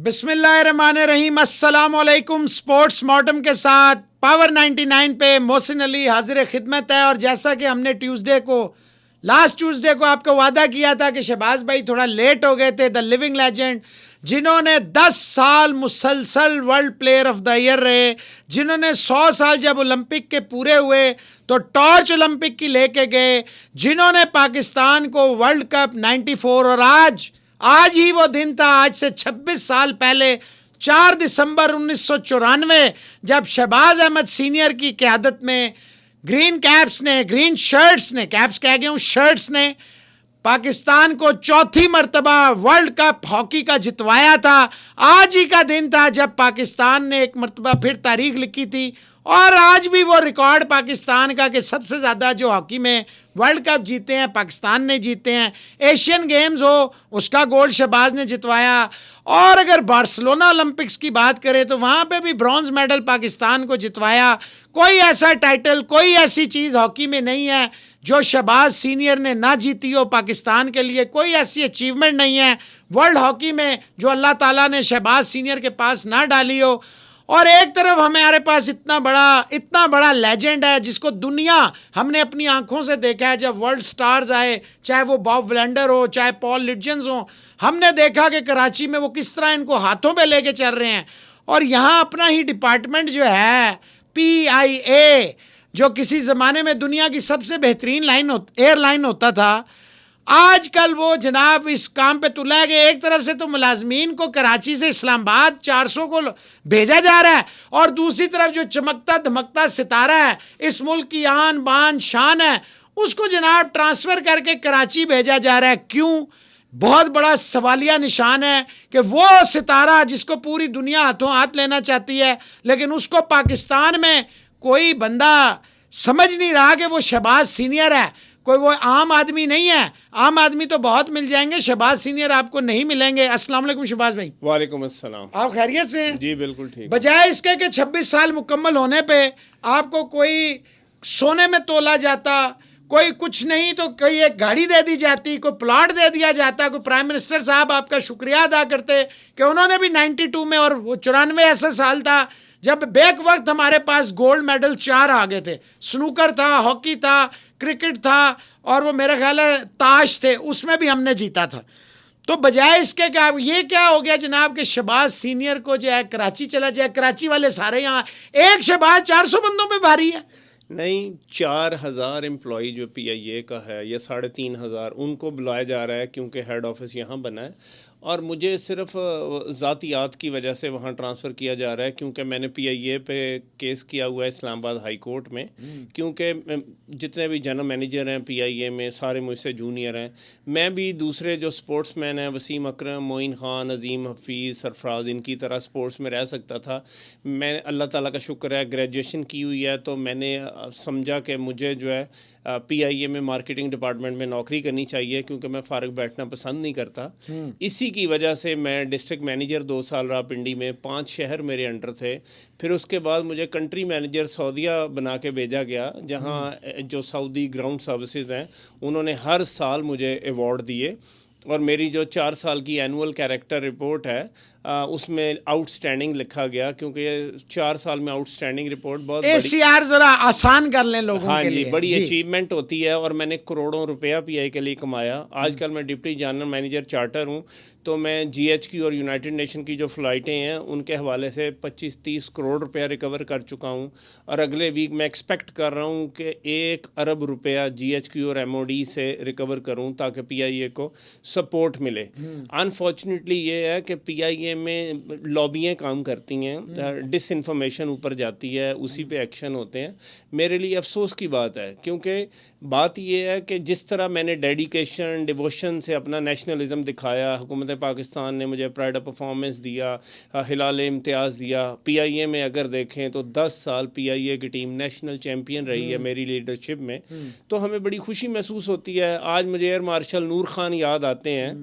बिस्मिल्लाहिर्रहमानिर्रहीम, अस्सलामुअलैकुम। Sports mortem के साथ पावर 99 पे मोहसिन अली हाजिर खिदमत है। और जैसा कि हमने लास्ट ट्यूसडे को आपको वादा किया था कि शहबाज भाई थोड़ा लेट हो गए थे, द लिविंग लेजेंड जिन्होंने 10 साल मुसलसल world player of the year रहे, जिन्होंने 100 साल जब ओलंपिक के पूरे हुए तो टॉर्च ओलंपिक की लेके गए, जिन्होंने पाकिस्तान को वर्ल्ड कप 94 और आज ही वो दिन था, आज से 26 साल पहले 4 दिसंबर 1994 जब शहबाज अहमद सीनियर की क़यादत में ग्रीन शर्ट्स ने कैप्स कह गया हूँ शर्ट्स ने पाकिस्तान को चौथी मर्तबा वर्ल्ड कप हॉकी का जितवाया था। आज ही का दिन था जब पाकिस्तान ने एक मर्तबा फिर तारीख लिखी थी और आज भी वो रिकॉर्ड पाकिस्तान का कि सबसे ज़्यादा जो हॉकी में वर्ल्ड कप जीते हैं पाकिस्तान ने जीते हैं। एशियन गेम्स हो उसका गोल्ड शहबाज ने जितवाया। और अगर बार्सिलोना ओलंपिक्स की बात करें तो वहाँ पे भी ब्रॉन्ज मेडल पाकिस्तान को जितवाया। कोई ऐसा टाइटल, कोई ऐसी चीज़ हॉकी में नहीं है जो शहबाज सीनियर ने ना जीती हो। पाकिस्तान के लिए कोई ऐसी अचीवमेंट नहीं है वर्ल्ड हॉकी में जो अल्लाह ताला ने शहबाज सीनियर के पास ना डाली हो। और एक तरफ हमारे पास इतना बड़ा लेजेंड है जिसको दुनिया हमने अपनी आंखों से देखा है। जब वर्ल्ड स्टार्स आए, चाहे वो बॉब विलेंडर हो, चाहे पॉल लिडजेंस हो, हमने देखा कि कराची में वो किस तरह इनको हाथों पे लेके चल रहे हैं। और यहाँ अपना ही डिपार्टमेंट जो है PIA, जो किसी ज़माने में दुनिया की सबसे बेहतरीन एयरलाइन होता था, आजकल वो जनाब इस काम पे तुला है कि एक तरफ से तो मुलाजमीन को कराची से इस्लामाबाद 400 को भेजा जा रहा है और दूसरी तरफ जो चमकता धमकता सितारा है, इस मुल्क की आन बान शान है, उसको जनाब ट्रांसफ़र करके कराची भेजा जा रहा है। क्यों? बहुत बड़ा सवालिया निशान है कि वो सितारा जिसको पूरी दुनिया हाथों हाथ लेना चाहती है, लेकिन उसको पाकिस्तान में कोई बंदा समझ नहीं रहा कि वो शहबाज सीनियर है। कोई वो आम आदमी नहीं है। आम आदमी तो बहुत मिल जाएंगे, शहबाज सीनियर आपको नहीं मिलेंगे। अस्सलाम वालेकुम शहबाज भाई। वालेकुम अस्सलाम। आप खैरियत से हैं? जी बिल्कुल ठीक। बजाय इसके कि 26 साल मुकम्मल होने पे आपको कोई सोने में तोला जाता, कोई कुछ नहीं तो कोई एक गाड़ी दे दी जाती, कोई प्लाट दे दिया जाता, कोई प्राइम मिनिस्टर साहब आपका शुक्रिया अदा करते कि उन्होंने भी 92 में, और वो 94 ऐसा साल था जब बेक वक्त हमारे पास गोल्ड मेडल 4 आ गए थे। स्नूकर था, हॉकी था, क्रिकेट था और वो मेरा ख्याल है ताश थे, उसमें भी हमने जीता था। तो बजाय इसके क्या ये क्या हो गया जनाब कि शहबाज सीनियर को जो है कराची चला जाए। कराची वाले सारे यहाँ, एक शहबाज 400 बंदों पे भारी है। नहीं, 4000 एम्प्लॉई जो PIA का है या 3500 उनको बुलाया जा रहा है क्योंकि हेड ऑफिस यहाँ बना है और मुझे सिर्फ ज़ातियात की वजह से वहाँ ट्रांसफ़र किया जा रहा है क्योंकि मैंने PIA पे केस किया हुआ है इस्लामाबाद हाई कोर्ट में। क्योंकि जितने भी जनरल मैनेजर हैं PIA में सारे मुझसे जूनियर हैं। मैं भी दूसरे जो स्पोर्ट्समैन हैं वसीम अकरम, मोइन ख़ान, अजीम हफीज़, सरफराज, इनकी तरह स्पोर्ट्स में रह सकता था। मैं अल्लाह ताला का शुक्र है ग्रेजुएशन की हुई है तो मैंने समझा कि मुझे जो है PIA में मार्केटिंग डिपार्टमेंट में नौकरी करनी चाहिए क्योंकि मैं फ़ारग बैठना पसंद नहीं करता। इसी की वजह से मैं डिस्ट्रिक्ट मैनेजर 2 साल रहा पिंडी में, 5 शहर मेरे अंडर थे। फिर उसके बाद मुझे कंट्री मैनेजर सऊदीया बना के भेजा गया जहाँ जो सऊदी ग्राउंड सर्विसेज हैं उन्होंने हर साल मुझे अवार्ड दिए और मेरी जो 4 साल की एनुअल कैरेक्टर रिपोर्ट है उसमें आउटस्टैंडिंग लिखा गया क्योंकि 4 साल में आउटस्टैंडिंग रिपोर्ट बहुत ACR जरा आसान कर लें लोगों हाँ के जी, लिए। बड़ी अचीवमेंट होती है और मैंने करोड़ों रुपया PI के लिए कमाया। आजकल मैं डिप्टी जनरल मैनेजर चार्टर हूँ तो मैं GHQ और यूनाइटेड नेशन की जो फ़्लाइटें हैं उनके हवाले से 25-30 करोड़ रुपया रिकवर कर चुका हूँ और अगले वीक मैं एक्सपेक्ट कर रहा हूँ कि 1 अरब रुपया GHQ और MOD से रिकवर करूँ ताकि PIA को सपोर्ट मिले। अनफॉर्चुनेटली ये है कि PIA में लॉबियाँ काम करती हैं, डिसइंफॉर्मेशन ऊपर जाती है, उसी पे एक्शन होते हैं। मेरे लिए अफसोस की बात है क्योंकि बात यह है कि जिस तरह मैंने डेडिकेशन डिवोशन से अपना नेशनलिज़म दिखाया, हुकूमत पाकिस्तान ने मुझे प्राइड ऑफ परफॉर्मेंस दिया, हिलाल इम्तियाज़ दिया। PIA में अगर देखें तो 10 साल PIA की टीम नेशनल चैम्पियन रही है मेरी लीडरशिप में, तो हमें बड़ी खुशी महसूस होती है। आज मुझे एयर मार्शल नूर खान याद आते हैं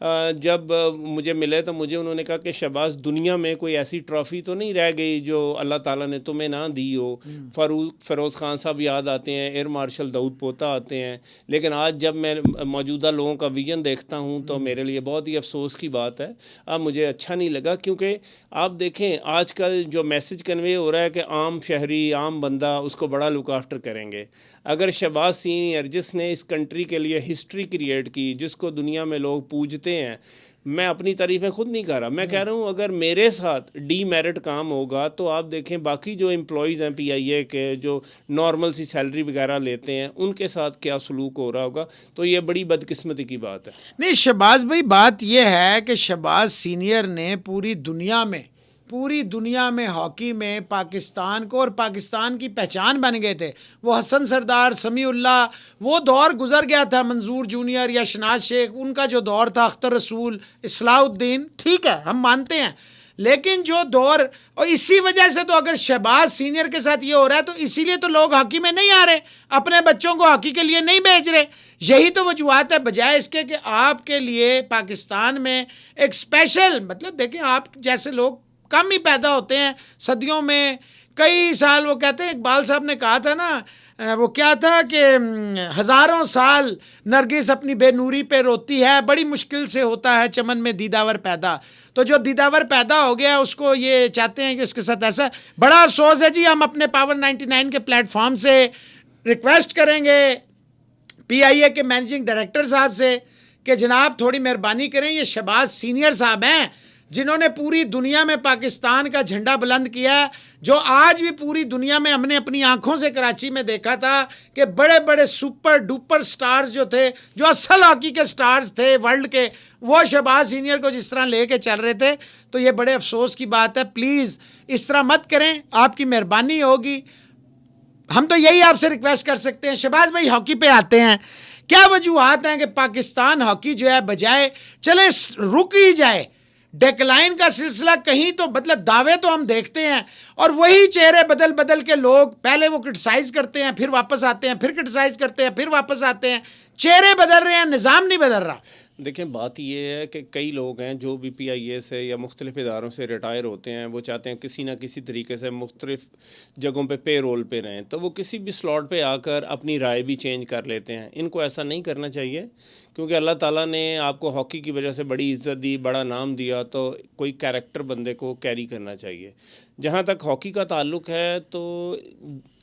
जब मुझे मिले तो मुझे उन्होंने कहा कि शहबाज, दुनिया में कोई ऐसी ट्रॉफ़ी तो नहीं रह गई जो अल्लाह ताला ने तुम्हें ना दी हो। फ़रोज़ ख़ान साहब याद आते हैं, एयर मार्शल दाऊद पोता आते हैं, लेकिन आज जब मैं मौजूदा लोगों का विजन देखता हूँ तो मेरे लिए बहुत ही अफसोस की बात है। अब मुझे अच्छा नहीं लगा, क्योंकि आप देखें आजकल जो मैसेज कन्वे हो रहा है कि आम शहरी, आम बंदा उसको बड़ा लुक आफ्टर करेंगे। अगर शहबाज सीनियर, जिसने इस कंट्री के लिए हिस्ट्री क्रिएट की, जिसको दुनिया में लोग पूजते हैं, मैं अपनी तारीफ़ें खुद नहीं कर रहा, मैं कह रहा हूँ अगर मेरे साथ डीमेरिट काम होगा तो आप देखें बाकी जो एम्प्लॉयज़ हैं पीआईए के, जो नॉर्मल सी सैलरी वगैरह लेते हैं, उनके साथ क्या सलूक हो रहा होगा। तो ये बड़ी बदकिस्मती की बात है। नहीं शहबाज भाई, बात यह है कि शहबाज सीनियर ने पूरी दुनिया में हॉकी में पाकिस्तान को, और पाकिस्तान की पहचान बन गए थे। वो हसन सरदार, समीउल्लाह, वो दौर गुजर गया था, मंजूर जूनियर या शनाज शेख, उनका जो दौर था, अख्तर रसूल, इस्लाउद्दीन, ठीक है हम मानते हैं, लेकिन जो दौर, और इसी वजह से तो अगर शहबाज सीनियर के साथ ये हो रहा है तो इसीलिए तो लोग हॉकी में नहीं आ रहे, अपने बच्चों को हॉकी के लिए नहीं भेज रहे। यही तो वजूहत है, बजाय इसके कि आपके लिए पाकिस्तान में एक स्पेशल, मतलब देखें आप जैसे लोग कम ही पैदा होते हैं सदियों में, कई साल, वो कहते हैं इकबाल साहब ने कहा था ना, वो क्या था कि हज़ारों साल नरगिस अपनी बेनूरी पे रोती है, बड़ी मुश्किल से होता है चमन में दीदावर पैदा। तो जो दीदावर पैदा हो गया उसको ये चाहते हैं कि उसके साथ ऐसा, बड़ा अफसोस है जी। हम अपने पावर 99 के प्लेटफॉर्म से रिक्वेस्ट करेंगे पीआईए के मैनेजिंग डायरेक्टर साहब से कि जनाब थोड़ी मेहरबानी करें, ये शहबाज सीनियर साहब हैं जिन्होंने पूरी दुनिया में पाकिस्तान का झंडा बुलंद किया, जो आज भी पूरी दुनिया में हमने अपनी आंखों से कराची में देखा था कि बड़े बड़े सुपर डुपर स्टार्स जो थे, जो असल हॉकी के स्टार्स थे वर्ल्ड के, वो शहबाज सीनियर को जिस तरह लेके चल रहे थे। तो ये बड़े अफसोस की बात है, प्लीज़ इस तरह मत करें, आपकी मेहरबानी होगी। हम तो यही आपसे रिक्वेस्ट कर सकते हैं। शहबाज भाई हॉकी पे आते हैं, क्या वजूहत हैं कि पाकिस्तान हॉकी जो है बजाय चले रुक ही जाए, डेक्लाइन का सिलसिला कहीं तो, मतलब दावे तो हम देखते हैं और वही चेहरे बदल बदल के लोग, पहले वो क्रिटिसाइज करते हैं, फिर वापस आते हैं, फिर क्रिटिसाइज करते हैं, फिर वापस आते हैं, चेहरे बदल रहे हैं, निज़ाम नहीं बदल रहा। देखें बात ये है कि कई लोग हैं जो भी पीआईए से या मुख्तलिफ इदारों से रिटायर होते हैं, वो चाहते हैं किसी ना किसी तरीके से मुख्तलिफ जगहों पे पे रोल पे रहें, तो वो किसी भी स्लॉट पे आकर अपनी राय भी चेंज कर लेते हैं। इनको ऐसा नहीं करना चाहिए, क्योंकि अल्लाह ताला ने आपको हॉकी की वजह से बड़ी इज़्ज़त दी, बड़ा नाम दिया, तो कोई कैरेक्टर बंदे को कैरी करना चाहिए। जहाँ तक हॉकी का ताल्लुक़ है तो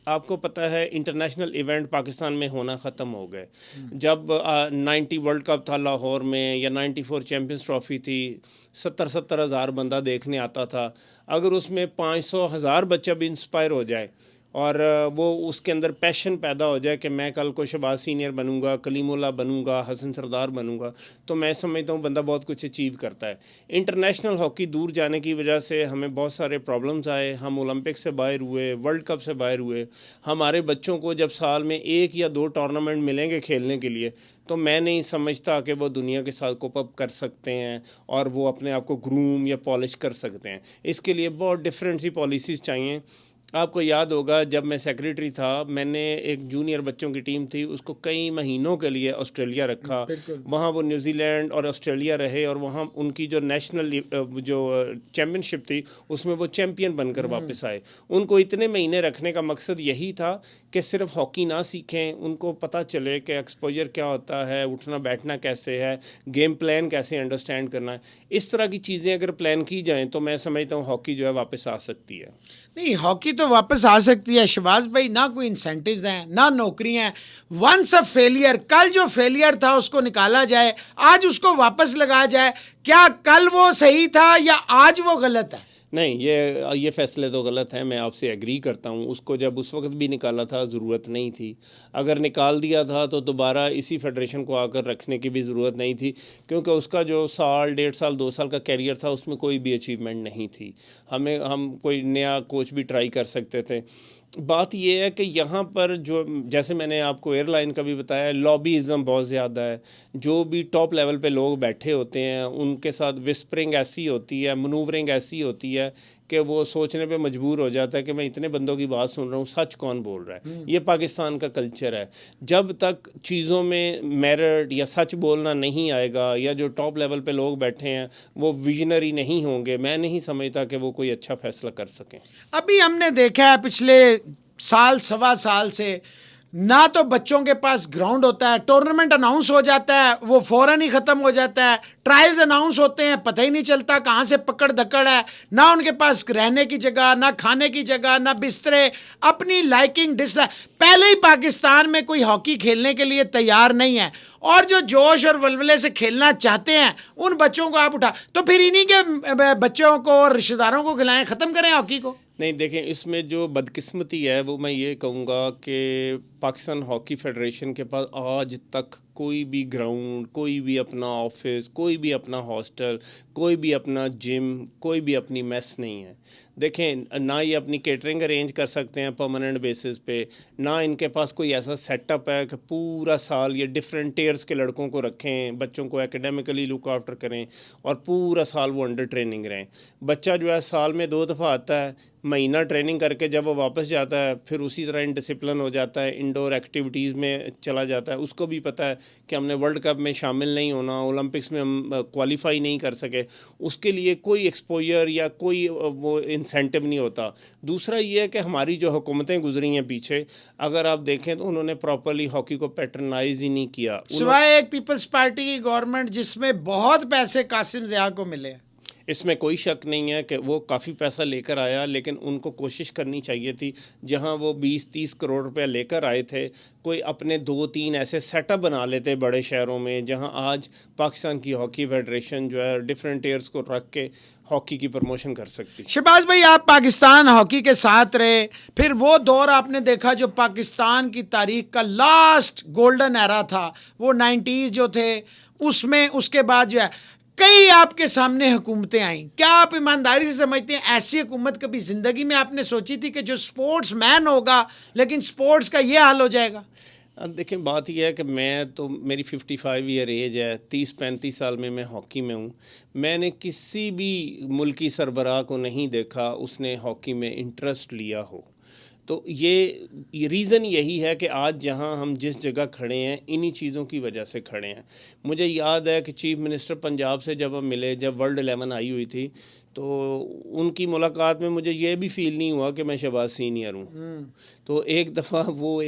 आपको पता है इंटरनेशनल इवेंट पाकिस्तान में होना ख़त्म हो गए। जब 90 वर्ल्ड कप था लाहौर में, या 94 चैम्पियंस ट्रॉफ़ी थी, 70 हज़ार बंदा देखने आता था। अगर उसमें 500,000 बच्चा भी इंस्पायर हो जाए और वो उसके अंदर पैशन पैदा हो जाए कि मैं कल को शहबाज सीनियर बनूंगा, कलीमुल्लाह बनूंगा, हसन सरदार बनूंगा, तो मैं समझता हूँ बंदा बहुत कुछ अचीव करता है। इंटरनेशनल हॉकी दूर जाने की वजह से हमें बहुत सारे प्रॉब्लम्स आए, हम ओलंपिक से बाहर हुए, वर्ल्ड कप से बाहर हुए। हमारे बच्चों को जब साल में 1 या 2 टूर्नामेंट मिलेंगे खेलने के लिए, तो मैं नहीं समझता कि वो दुनिया के साथ कोप अप कर सकते हैं और वो अपने आप को ग्रूम या पॉलिश कर सकते हैं। इसके लिए बहुत डिफरेंट सी पॉलिसीज़ चाहिए। आपको याद होगा जब मैं सेक्रेटरी था, मैंने एक जूनियर बच्चों की टीम थी, उसको कई महीनों के लिए ऑस्ट्रेलिया रखा। वहाँ वो न्यूजीलैंड और ऑस्ट्रेलिया रहे और वहाँ उनकी जो नेशनल जो चैम्पियनशिप थी उसमें वो चैम्पियन बनकर वापस आए। उनको इतने महीने रखने का मकसद यही था कि सिर्फ हॉकी ना सीखें, उनको पता चले कि एक्सपोजर क्या होता है, उठना बैठना कैसे है, गेम प्लान कैसे अंडरस्टैंड करना है। इस तरह की चीज़ें अगर प्लान की जाएँ तो मैं समझता हूँ हॉकी जो है वापस आ सकती है। नहीं, हॉकी तो वापस आ सकती है शहबाज भाई, ना कोई इंसेंटिव्स हैं, ना नौकरी हैं। वंस अ फेलियर, कल जो फेलियर था उसको निकाला जाए, आज उसको वापस लगाया जाए। क्या कल वो सही था या आज वो गलत है? नहीं, ये फ़ैसले तो गलत हैं, मैं आपसे एग्री करता हूँ। उसको जब उस वक्त भी निकाला था ज़रूरत नहीं थी। अगर निकाल दिया था तो दोबारा इसी फेडरेशन को आकर रखने की भी ज़रूरत नहीं थी, क्योंकि उसका जो साल, 1.5 साल, 2 साल का कैरियर था उसमें कोई भी अचीवमेंट नहीं थी। हम कोई नया कोच भी ट्राई कर सकते थे। बात यह है कि यहाँ पर जो, जैसे मैंने आपको एयरलाइन का भी बताया, लॉबीज़म बहुत ज़्यादा है। जो भी टॉप लेवल पे लोग बैठे होते हैं उनके साथ विस्परिंग ऐसी होती है, मनूवरिंग ऐसी होती है कि वो सोचने पे मजबूर हो जाता है कि मैं इतने बंदों की बात सुन रहा हूँ, सच कौन बोल रहा है। ये पाकिस्तान का कल्चर है। जब तक चीज़ों में मेरिट या सच बोलना नहीं आएगा, या जो टॉप लेवल पे लोग बैठे हैं वो विजनरी नहीं होंगे, मैं नहीं समझता कि वो कोई अच्छा फैसला कर सकें। अभी हमने देखा है पिछले साल सवा साल से, ना तो बच्चों के पास ग्राउंड होता है, टूर्नामेंट अनाउंस हो जाता है वो फौरन ही खत्म हो जाता है, ट्रायल्स अनाउंस होते हैं पता ही नहीं चलता कहाँ से पकड़ धकड़ है, ना उनके पास रहने की जगह, ना खाने की जगह, ना बिस्तरे, अपनी लाइकिंग डिसलाइक। पहले ही पाकिस्तान में कोई हॉकी खेलने के लिए तैयार नहीं है, और जो जोश और वलवले से खेलना चाहते हैं उन बच्चों को आप उठा, तो फिर इन्हीं के बच्चों को और रिश्तेदारों को खिलाएं, ख़त्म करें हॉकी को। नहीं, देखें, इसमें जो बदकिस्मती है वो मैं ये कहूँगा कि पाकिस्तान हॉकी फेडरेशन के पास आज तक कोई भी ग्राउंड, कोई भी अपना ऑफिस, कोई भी अपना हॉस्टल, कोई भी अपना जिम, कोई भी अपनी मेस नहीं है। देखें, ना ये अपनी केटरिंग अरेंज कर सकते हैं परमानेंट बेसिस पे, ना इनके पास कोई ऐसा सेटअप है कि पूरा साल ये डिफरेंट टियर्स के लड़कों को रखें, बच्चों को एकेडमिकली लुक आफ्टर करें और पूरा साल वो अंडर ट्रेनिंग रहें। बच्चा जो है साल में 2 दफ़ा आता है, महीना ट्रेनिंग करके जब वो वापस जाता है फिर उसी तरह इनडिसिप्लिन हो जाता है, इंडोर एक्टिविटीज़ में चला जाता है। उसको भी पता है कि हमने वर्ल्ड कप में शामिल नहीं होना, ओलंपिक्स में हम क्वालिफाई नहीं कर सके, उसके लिए कोई एक्सपोजर या कोई वो इंसेंटिव नहीं होता। दूसरा ये है कि हमारी जो हुकूमतें गुजरी हैं पीछे, अगर आप देखें तो उन्होंने प्रॉपरली हॉकी को पैटर्नाइज ही नहीं किया, सिवाय एक पीपल्स पार्टी की गवर्नमेंट जिसमें बहुत पैसे कासिम ज़िया को मिले। इसमें कोई शक नहीं है कि वो काफ़ी पैसा लेकर आया, लेकिन उनको कोशिश करनी चाहिए थी जहां वो 20-30 करोड़ रुपया लेकर आए थे, कोई अपने 2-3 ऐसे सेटअप बना लेते बड़े शहरों में, जहां आज पाकिस्तान की हॉकी फेडरेशन जो है डिफरेंट टीयर्स को रख के हॉकी की प्रमोशन कर सकती। शहबाज भाई, आप पाकिस्तान हॉकी के साथ रहे, फिर वो दौर आपने देखा जो पाकिस्तान की तारीख का लास्ट गोल्डन एरा था, वो 90s जो थे उसमें, उसके बाद जो है कई आपके सामने हुकूमतें आई। क्या आप ईमानदारी से समझते हैं ऐसी हुकूमत कभी ज़िंदगी में आपने सोची थी कि जो स्पोर्ट्स मैन होगा लेकिन स्पोर्ट्स का ये हाल हो जाएगा? अब देखें, बात यह है कि मैं तो, मेरी 55 ईयर एज है, 30-35 साल में मैं हॉकी में हूँ। मैंने किसी भी मुल्की सरबराह को नहीं देखा उसने हॉकी में इंटरेस्ट लिया हो। तो ये रीज़न यही है कि आज जहां हम जिस जगह खड़े हैं इन्हीं चीज़ों की वजह से खड़े हैं। मुझे याद है कि चीफ मिनिस्टर पंजाब से जब हम मिले, जब वर्ल्ड 11 आई हुई थी, तो उनकी मुलाकात में मुझे ये भी फील नहीं हुआ कि मैं शहबाज सीनियर हूँ। तो एक दफ़ा वो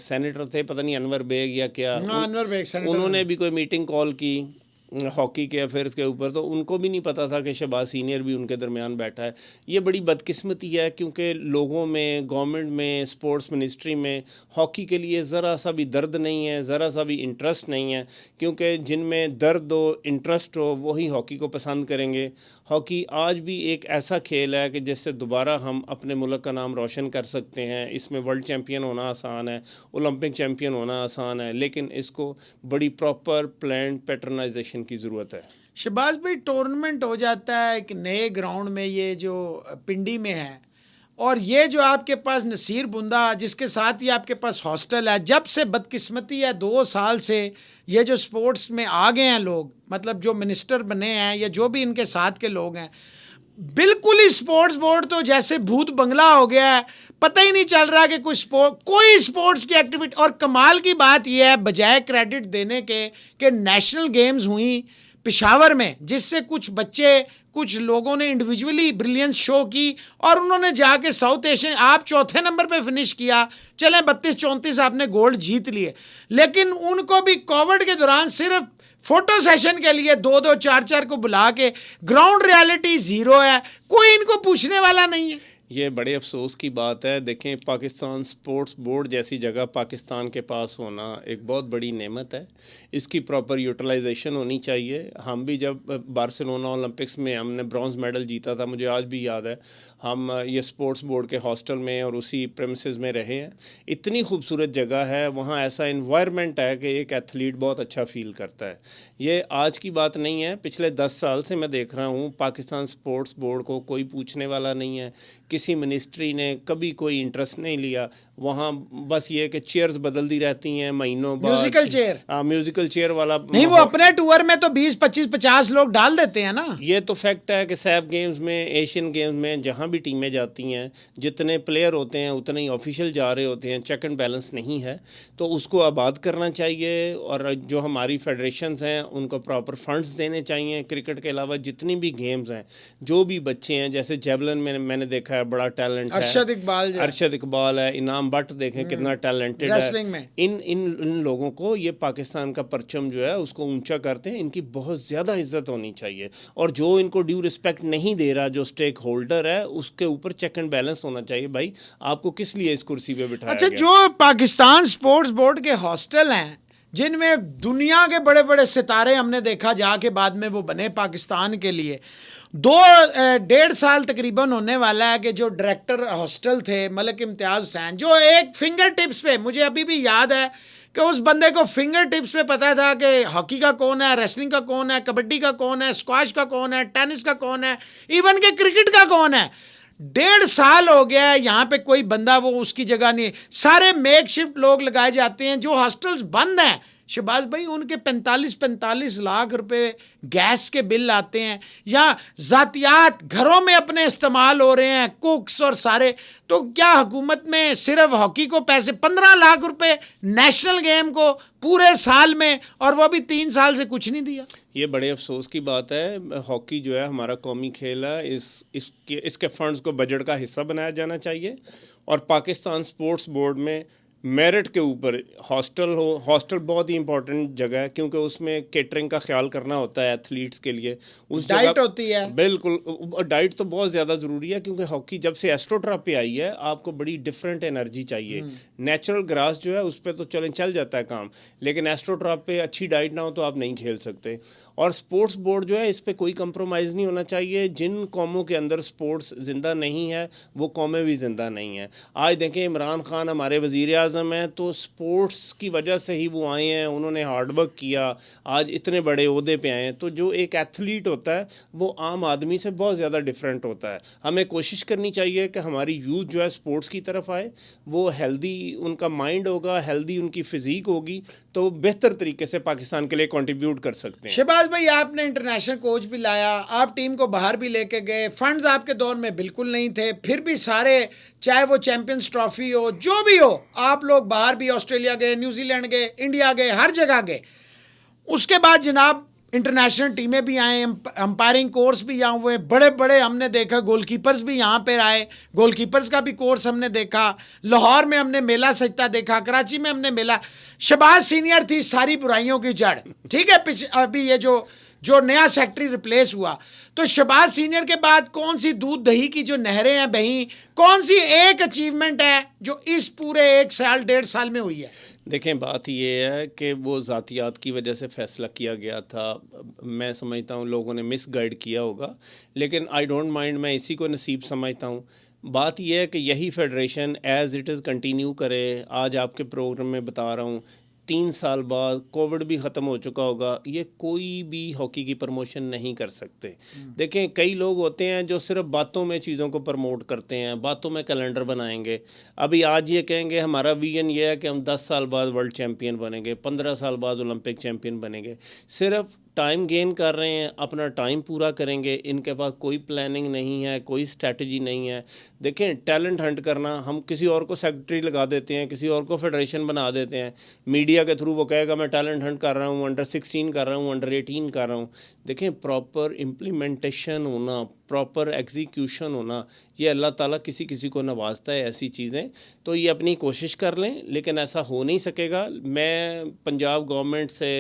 सेनेटर थे, पता नहीं अनवर बेग या क्या, अनवर बेग, उन्होंने भी कोई मीटिंग कॉल की हॉकी के अफेयर्स के ऊपर, तो उनको भी नहीं पता था कि शहबाज सीनियर भी उनके दरमियान बैठा है। ये बड़ी बदकिस्मती है, क्योंकि लोगों में, गवर्नमेंट में, स्पोर्ट्स मिनिस्ट्री में हॉकी के लिए ज़रा सा भी दर्द नहीं है, ज़रा सा भी इंटरेस्ट नहीं है, क्योंकि जिनमें दर्द हो, इंटरेस्ट हो, वही हॉकी को पसंद करेंगे। हॉकी आज भी एक ऐसा खेल है कि जिससे दोबारा हम अपने मुल्क का नाम रोशन कर सकते हैं। इसमें वर्ल्ड चैम्पियन होना आसान है, ओलंपिक चैम्पियन होना आसान है, लेकिन इसको बड़ी प्रॉपर प्लान पैटर्नाइजेशन की ज़रूरत है। शहबाज भाई, टूर्नामेंट हो जाता है एक नए ग्राउंड में, ये जो पिंडी में है, और ये जो आपके पास नसीर बुंदा जिसके साथ ही आपके पास हॉस्टल है, जब से बदकिस्मती है 2 साल से ये जो स्पोर्ट्स में आ गए हैं लोग, मतलब जो मिनिस्टर बने हैं या जो भी इनके साथ के लोग हैं, बिल्कुल ही स्पोर्ट्स बोर्ड तो जैसे भूत बंगला हो गया है, पता ही नहीं चल रहा कि कोई स्पोर्ट्स की एक्टिविटी। और कमाल की बात यह है, बजाय क्रेडिट देने के नेशनल गेम्स हुई पेशावर में, जिससे कुछ बच्चे, कुछ लोगों ने इंडिविजुअली ब्रिलियंस शो की और उन्होंने जाके साउथ एशियन, आप 4थे नंबर पे फिनिश किया, चलें 32-34 आपने गोल्ड जीत लिए, लेकिन उनको भी कोविड के दौरान सिर्फ फोटो सेशन के लिए 2-2, 4-4 को बुला के, ग्राउंड रियलिटी ज़ीरो है, कोई इनको पूछने वाला नहीं है। ये बड़े अफसोस की बात है। देखें, पाकिस्तान स्पोर्ट्स बोर्ड जैसी जगह पाकिस्तान के पास होना एक बहुत बड़ी नेमत है, इसकी प्रॉपर यूटिलाइजेशन होनी चाहिए। हम भी जब बार्सिलोना ओलंपिक्स में हमने ब्रॉन्ज मेडल जीता था, मुझे आज भी याद है, हम ये स्पोर्ट्स बोर्ड के हॉस्टल में और उसी प्रेमिसेस में रहे हैं। इतनी खूबसूरत जगह है, वहाँ ऐसा इन्वायरमेंट है कि एक एथलीट बहुत अच्छा फील करता है। ये आज की बात नहीं है, पिछले 10 साल से मैं देख रहा हूँ पाकिस्तान स्पोर्ट्स बोर्ड को कोई पूछने वाला नहीं है, किसी मिनिस्ट्री ने कभी कोई इंटरेस्ट नहीं लिया। वहाँ बस ये कि चेयर्स बदलती रहती हैं महीनों बाद। म्यूजिकल चेयर, म्यूजिकल चेयर वाला नहीं वो अपने टूर में तो 20 25 50 लोग डाल देते हैं ना। ये तो फैक्ट है कि सैफ गेम्स में, एशियन गेम्स में जहाँ भी टीमें जाती हैं, जितने प्लेयर होते हैं उतने ही ऑफिशियल जा रहे होते हैं, चेक एंड बैलेंस नहीं है, तो उसको आबाद करना चाहिए। और जो हमारी फेडरेशंस हैं उनको प्रॉपर फंड्स देने चाहिए। क्रिकेट के अलावा जितनी भी गेम्स हैं, जो भी बच्चे हैं, जैसे जेवलिन में मैंने देखा है बड़ा टैलेंट है, अरशद इकबाल है, इनाम भट्ट देखें कितना टैलेंटेड है। में इन लोगों को ये पाकिस्तान का परचम जो है उसको ऊंचा करते हैं, इनकी बहुत ज़्यादा इज्जत होनी चाहिए। और जो इनको ड्यू रिस्पेक्ट नहीं दे रहा, जो स्टेक होल्डर है, उसके ऊपर चेक एंड बैलेंस होना चाहिए। भाई आपको किस लिए इस कुर्सी पे बिठाया अच्छा गया? जो पाकिस्तान स्पोर्ट्स बोर्ड के हॉस्टल हैं जिनमें दुनिया के बड़े बड़े सितारे हमने देखा जाके बाद में वो बने पाकिस्तान के लिए, 2-1.5 साल तकरीबन होने वाला है कि जो डायरेक्टर हॉस्टल थे मलिक इम्तियाज हुसैन, जो एक फिंगर टिप्स पे, मुझे अभी भी याद है कि उस बंदे को फिंगर टिप्स पे पता था कि हॉकी का कौन है, रेसलिंग का कौन है, कबड्डी का कौन है, स्क्वाश का कौन है, टेनिस का कौन है, इवन के क्रिकेट का कौन है। 1.5 साल हो गया है यहाँ पे कोई बंदा वो उसकी जगह नहीं, सारे मेकशिफ्ट लोग लगाए जाते हैं। जो हॉस्टल्स बंद हैं शहबाज भाई, उनके 45-45 लाख रुपए गैस के बिल आते हैं, या जातियात घरों में अपने इस्तेमाल हो रहे हैं, कुक्स और सारे। तो क्या हुकूमत में सिर्फ हॉकी को पैसे 15 लाख रुपए नेशनल गेम को पूरे साल में, और वो भी 3 साल से कुछ नहीं दिया? ये बड़े अफसोस की बात है। हॉकी जो है हमारा कौमी खेल है, इसके फंड्स को बजट का हिस्सा बनाया जाना चाहिए। और पाकिस्तान स्पोर्ट्स बोर्ड में मेरिट के ऊपर हॉस्टल बहुत ही इंपॉर्टेंट जगह है, क्योंकि उसमें केटरिंग का ख्याल करना होता है एथलीट्स के लिए। उस डाइट होती है, बिल्कुल डाइट तो बहुत ज़्यादा ज़रूरी है, क्योंकि हॉकी जब से एस्ट्रोटर्फ पे आई है आपको बड़ी डिफरेंट एनर्जी चाहिए। नेचुरल ग्रास जो है उस पर तो चल जाता है काम, लेकिन एस्ट्रोटर्फ पे अच्छी डाइट ना हो तो आप नहीं खेल सकते। और स्पोर्ट्स बोर्ड जो है इस पर कोई कंप्रोमाइज़ नहीं होना चाहिए। जिन कौमों के अंदर स्पोर्ट्स ज़िंदा नहीं है वो कौमें भी ज़िंदा नहीं हैं। आज देखें इमरान खान हमारे वज़ीर आज़म हैं, तो स्पोर्ट्स की वजह से ही वो आए हैं, उन्होंने हार्डवर्क किया, आज इतने बड़े ओहदे पे आए हैं। तो जो एक एथलीट होता है वो आम आदमी से बहुत ज़्यादा डिफरेंट होता है। हमें कोशिश करनी चाहिए कि हमारी यूथ जो है स्पोर्ट्स की तरफ आए, वो हेल्दी उनका माइंड होगा, हेल्दी उनकी फ़िज़ीक होगी, तो बेहतर तरीके से पाकिस्तान के लिए कंट्रीब्यूट कर सकते हैं। शहबाज भाई आपने इंटरनेशनल कोच भी लाया, आप टीम को बाहर भी लेके गए, फंड्स आपके दौर में बिल्कुल नहीं थे, फिर भी सारे, चाहे वो चैंपियंस ट्रॉफी हो, जो भी हो, आप लोग बाहर भी ऑस्ट्रेलिया गए, न्यूजीलैंड गए, इंडिया गए, हर जगह गए। उसके बाद जनाब इंटरनेशनल टीमें भी आए, अंपायरिंग कोर्स भी यहाँ हुए, बड़े बड़े हमने देखा गोलकीपर्स भी यहाँ पर आए, गोलकीपर्स का भी कोर्स हमने देखा, लाहौर में हमने मेला सजता देखा, कराची में हमने मेला। शहबाज सीनियर थी सारी बुराइयों की जड़, ठीक है। अभी ये जो नया सेक्रेटरी रिप्लेस हुआ, तो शहबाज सीनियर के बाद कौन सी दूध दही की जो नहरें हैं बही, कौन सी एक अचीवमेंट है जो इस पूरे 1 साल 1.5 साल में हुई है? देखें बात ये है कि वो ज़ातियात की वजह से फ़ैसला किया गया था। मैं समझता हूँ लोगों ने मिस गाइड किया होगा, लेकिन आई डोंट माइंड, मैं इसी को नसीब समझता हूँ। बात यह है कि यही federation as it is continue करे। आज आपके प्रोग्राम में बता रहा हूँ 3 साल बाद कोविड भी ख़त्म हो चुका होगा, ये कोई भी हॉकी की प्रमोशन नहीं कर सकते। देखें कई लोग होते हैं जो सिर्फ बातों में चीज़ों को प्रमोट करते हैं, बातों में कैलेंडर बनाएंगे। अभी आज ये कहेंगे हमारा विजन ये है कि हम 10 साल बाद वर्ल्ड चैम्पियन बनेंगे, 15 साल बाद ओलंपिक चैम्पियन बनेंगे। सिर्फ टाइम गेन कर रहे हैं, अपना टाइम पूरा करेंगे। इनके पास कोई प्लानिंग नहीं है, कोई स्ट्रैटेजी नहीं है। देखें टैलेंट हंट करना, हम किसी और को सेक्रेटरी लगा देते हैं, किसी और को फेडरेशन बना देते हैं, मीडिया के थ्रू वो कहेगा मैं टैलेंट हंट कर रहा हूँ, अंडर 16 कर रहा हूँ, अंडर 18 कर रहा हूँ। देखें प्रॉपर इम्प्लीमेंटेशन होना, प्रॉपर एग्जीक्यूशन होना, ये अल्लाह ताला किसी किसी को नवाजता है ऐसी चीज़ें। तो ये अपनी कोशिश कर लें, लेकिन ऐसा हो नहीं सकेगा। मैं पंजाब गवर्नमेंट से,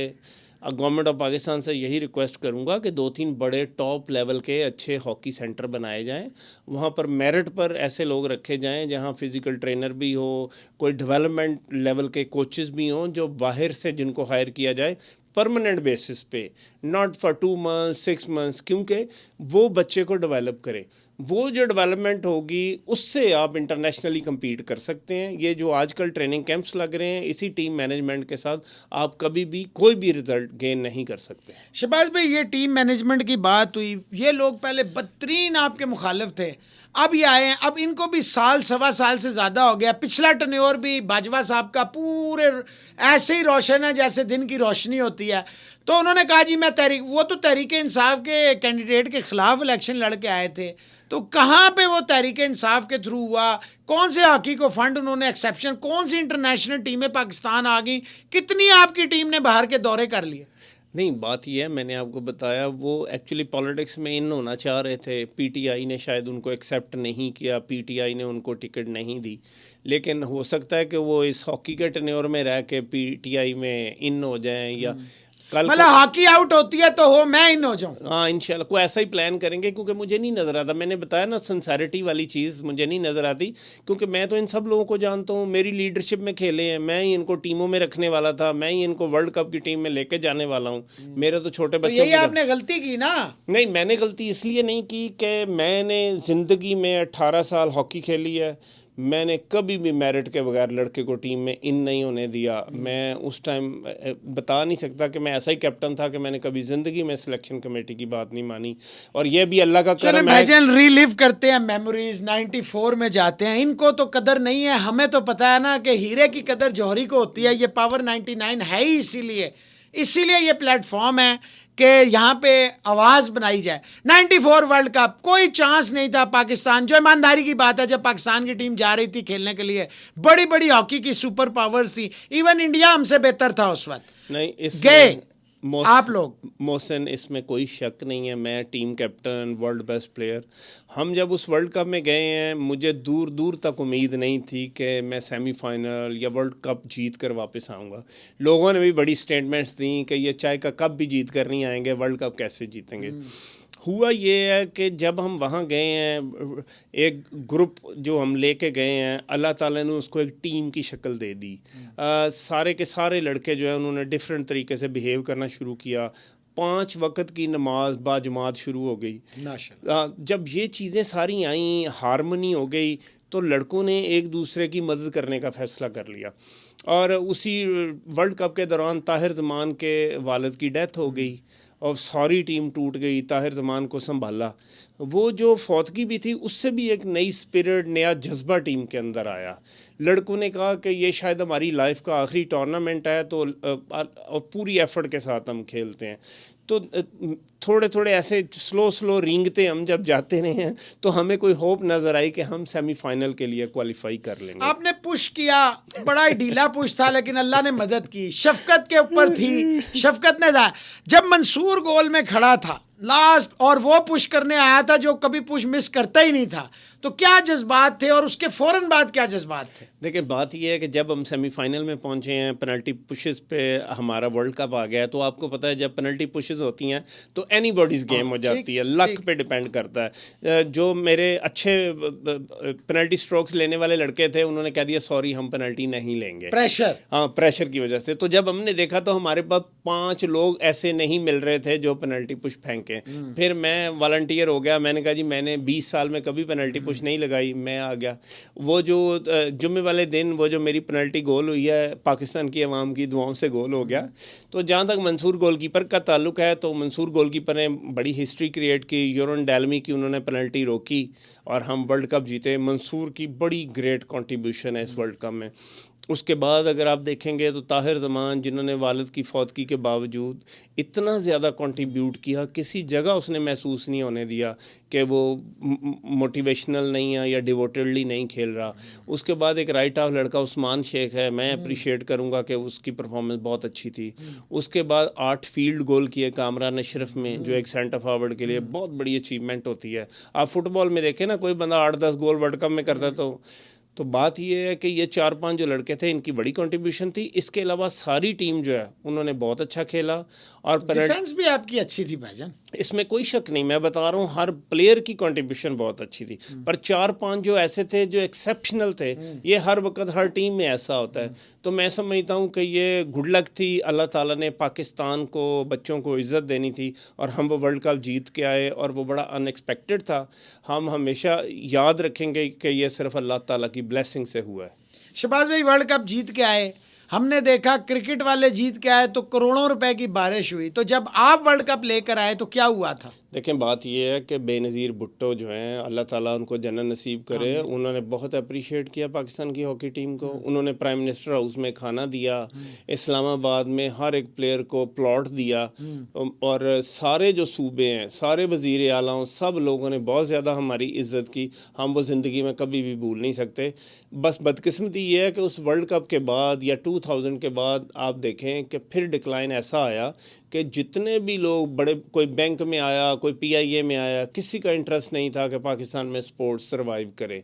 गवर्नमेंट ऑफ पाकिस्तान से यही रिक्वेस्ट करूंगा कि 2-3 बड़े टॉप लेवल के अच्छे हॉकी सेंटर बनाए जाएं। वहां पर मेरिट पर ऐसे लोग रखे जाएं जहां फिज़िकल ट्रेनर भी हो, कोई डेवलपमेंट लेवल के कोचेस भी हों, जो बाहर से जिनको हायर किया जाए परमानेंट बेसिस पे, नॉट फॉर 2 मंथ्स 6 मंथ्स, क्योंकि वो बच्चे को डेवलप करे। वो जो डेवलपमेंट होगी उससे आप इंटरनेशनली compete कर सकते हैं। ये जो आजकल ट्रेनिंग कैंप्स लग रहे हैं, इसी टीम मैनेजमेंट के साथ आप कभी भी कोई भी रिजल्ट गेन नहीं कर सकते। शहबाज भाई ये टीम मैनेजमेंट की बात हुई, ये लोग पहले बदतरीन आपके मुखालिफ थे, अब ये आए हैं, अब इनको भी साल सवा साल से ज़्यादा हो गया। पिछला टन्योर भी बाजवा साहब का पूरे ऐसे ही रोशन है जैसे दिन की रोशनी होती है। तो उन्होंने कहा जी मैं वो तो तहरीक इंसाफ के कैंडिडेट के खिलाफ इलेक्शन लड़ के आए थे, तो कहाँ पे वो तहरीक इंसाफ के थ्रू हुआ, कौन से हॉकी को फंड उन्होंने एक्सेप्शन, कौन सी इंटरनेशनल टीमें पाकिस्तान आ गई, कितनी आपकी टीम ने बाहर के दौरे कर लिए? नहीं, बात यह है, मैंने आपको बताया वो एक्चुअली पॉलिटिक्स में इन होना चाह रहे थे। पीटीआई ने शायद उनको एक्सेप्ट नहीं किया, पीटीआई ने उनको टिकट नहीं दी। लेकिन हो सकता है कि वो इस हॉकी के टेन्योर में रह के पीटीआई में इन हो जाएं, या कल मतलब हॉकी आउट होती है तो हो मैं इन हो जाऊं। हाँ, इंशाल्लाह कोई ऐसा ही प्लान करेंगे, क्योंकि मुझे नहीं नज़र आता, मैंने बताया ना सिंसेरिटी वाली चीज़ मुझे नहीं नज़र आती, क्योंकि मैं तो इन सब लोगों को जानता हूँ, मेरी लीडरशिप में खेले हैं, मैं ही इनको टीमों में रखने वाला था, मैं ही इनको वर्ल्ड कप की टीम में लेके जाने वाला हूँ। मेरे तो छोटे बच्चों यही आपने गलती की ना? नहीं, मैंने गलती इसलिए नहीं की कि मैंने ज़िंदगी में 18 साल हॉकी खेली है। मैंने कभी भी मेरिट के बगैर लड़के को टीम में इन नहीं होने दिया। मैं उस टाइम बता नहीं सकता कि मैं ऐसा ही कैप्टन था कि मैंने कभी ज़िंदगी में सिलेक्शन कमेटी की बात नहीं मानी। और ये भी अल्लाह का करम है। भाईजान रीलिव करते हैं मेमोरीज, 94 में जाते हैं। इनको तो कदर नहीं है, हमें तो पता है ना कि हीरे की कदर जौहरी को होती है। ये पावर 99 है ही इसीलिए ये प्लेटफॉर्म है कि यहाँ पे आवाज़ बनाई जाए। 94 वर्ल्ड कप कोई चांस नहीं था पाकिस्तान, जो ईमानदारी की बात है, जब पाकिस्तान की टीम जा रही थी खेलने के लिए, बड़ी बड़ी हॉकी की सुपर पावर्स थी, इवन इंडिया हमसे बेहतर था उस वक्त। नहीं, गए आप लोग। मोहसिन, इसमें कोई शक नहीं है, मैं team captain, world best player. हम जब उस वर्ल्ड कप में गए हैं, मुझे दूर दूर तक उम्मीद नहीं थी कि मैं सेमीफाइनल या वर्ल्ड कप जीत कर वापस आऊँगा। लोगों ने भी बड़ी स्टेटमेंट्स दी कि ये चाय का कप भी जीत कर नहीं आएंगे, वर्ल्ड कप कैसे जीतेंगे। हुआ ये है कि जब हम वहाँ गए हैं, एक ग्रुप जो हम लेके गए हैं, अल्लाह ताला ने उसको एक टीम की शक्ल दे दी। सारे के सारे लड़के जो है उन्होंने डिफरेंट तरीके से बिहेव करना शुरू किया। 5 वक्त की नमाज बाजमात शुरू हो गई। जब ये चीज़ें सारी आई, हारमनी हो गई, तो लड़कों ने एक दूसरे की मदद करने का फ़ैसला कर लिया। और उसी वर्ल्ड कप के दौरान ताहिर ज़मान के वालिद की डेथ हो गई और सारी टीम टूट गई। ताहिर ज़मान को संभाला। वो जो फौतगी भी थी, उससे भी एक नई स्पिरिट, नया जज्बा टीम के अंदर आया। लड़कों ने कहा कि ये शायद हमारी लाइफ का आखिरी टूर्नामेंट है, तो और पूरी एफर्ट के साथ हम खेलते हैं। तो थोड़े थोड़े ऐसे स्लो रेंगते हम जब जाते रहे हैं, तो हमें कोई होप नज़र आई कि हम सेमीफाइनल के लिए क्वालिफाई कर लेंगे। आपने पुश किया, बड़ा ही ढीला पुश था, लेकिन अल्लाह ने मदद की। शफकत के ऊपर थी, शफकत ने था। जब मंसूर गोल में खड़ा था लास्ट, और वो पुश करने आया था जो कभी पुश मिस करता ही नहीं था, तो क्या जज्बात थे और उसके फ़ौरन बाद क्या जज्बात थे? देखिए, बात यह है कि जब हम सेमीफाइनल में पहुंचे हैं, पेनल्टी पुशेस पे हमारा वर्ल्ड कप आ गया है, तो आपको पता है जब पेनल्टी पुशेस होती हैं तो एनीबॉडीज़ गेम हो जाती है, लक पे डिपेंड करता है। जो मेरे अच्छे पेनल्टी स्ट्रोक्स लेने वाले लड़के थे, उन्होंने कह दिया सॉरी हम पेनल्टी नहीं लेंगे, प्रेशर। हाँ, प्रेशर की वजह से। तो जब हमने देखा तो हमारे पास 5 लोग ऐसे नहीं मिल रहे थे जो पेनल्टी पुश फेंकें। फिर मैं वॉलंटियर हो गया, मैंने कहा जी मैंने 20 साल में कभी पेनल्टी पुश नहीं लगाई, मैं आ गया। वो जो जुम्मे वाले दिन वो जो मेरी पेनल्टी गोल हुई है, पाकिस्तान की आवाम की दुआओं से गोल हो गया। तो जहाँ तक मंसूर गोलकीपर का ताल्लुक है, तो मंसूर गोलकीपर ने बड़ी हिस्ट्री क्रिएट की। यूरन डेलमी की उन्होंने पेनल्टी रोकी और हम वर्ल्ड कप जीते। मंसूर की बड़ी ग्रेट कंट्रीब्यूशन है इस वर्ल्ड कप में। उसके बाद अगर आप देखेंगे तो ताहिर ज़मान, जिन्होंने वालिद की फौतगी के बावजूद इतना ज़्यादा कंट्रीब्यूट किया, किसी जगह उसने महसूस नहीं होने दिया कि वो मोटिवेशनल नहीं है या डिवोटेडली नहीं खेल रहा। उसके बाद एक राइट हाफ लड़का उस्मान शेख है, मैं अप्रिशिएट करूँगा कि उसकी परफॉर्मेंस बहुत अच्छी थी। उसके बाद 8 फील्ड गोल किए कामरान अशरफ में, जो एक सेंटर फॉरवर्ड के लिए बहुत बड़ी अचीवमेंट होती है। आप फुटबॉल में देखें ना, कोई बंदा 8-10 गोल वर्ल्ड कप में करता तो बात ये है कि ये 4-5 जो लड़के थे, इनकी बड़ी कंट्रीब्यूशन थी। इसके अलावा सारी टीम जो है उन्होंने बहुत अच्छा खेला। और डिफेंस भी आपकी अच्छी थी भाईजान, इसमें कोई शक नहीं। मैं बता रहा हूँ हर प्लेयर की कंट्रीब्यूशन बहुत अच्छी थी, पर 4-5 जो ऐसे थे जो एक्सेप्शनल थे। ये हर वक्त हर टीम में ऐसा होता है। तो मैं समझता हूँ कि ये गुड लक थी। अल्लाह ताला ने पाकिस्तान को, बच्चों को इज़्ज़त देनी थी और हम वो वर्ल्ड कप जीत के आए और वो बड़ा अनएक्सपेक्टेड था। हम हमेशा याद रखेंगे कि ये सिर्फ अल्लाह ताला की ब्लेसिंग से हुआ है। शहबाज भाई वर्ल्ड कप जीत के आए, हमने देखा क्रिकेट वाले जीत के आए तो करोड़ों रुपए की बारिश हुई। तो जब आप वर्ल्ड कप लेकर आए तो क्या हुआ था? देखें, बात ये है कि बेनज़ीर भुट्टो जो हैं, अल्लाह ताला उनको जन्नत नसीब करे, उन्होंने बहुत अप्रिशिएट किया पाकिस्तान की हॉकी टीम को। उन्होंने प्राइम मिनिस्टर हाउस में खाना दिया, इस्लामाबाद में हर एक प्लेयर को प्लॉट दिया, और सारे जो सूबे हैं, सारे वज़ीर आलाओं, सब लोगों ने बहुत ज़्यादा हमारी इज़्ज़त की। हम वो ज़िंदगी में कभी भी भूल नहीं सकते। बस बदकिस्मती ये है कि उस वर्ल्ड कप के बाद या 2000 के बाद आप देखें कि फिर डिक्लाइन ऐसा आया कि जितने भी लोग बड़े, कोई बैंक में आया, कोई पीआईए में आया, किसी का इंटरेस्ट नहीं था कि पाकिस्तान में स्पोर्ट्स सर्वाइव करे।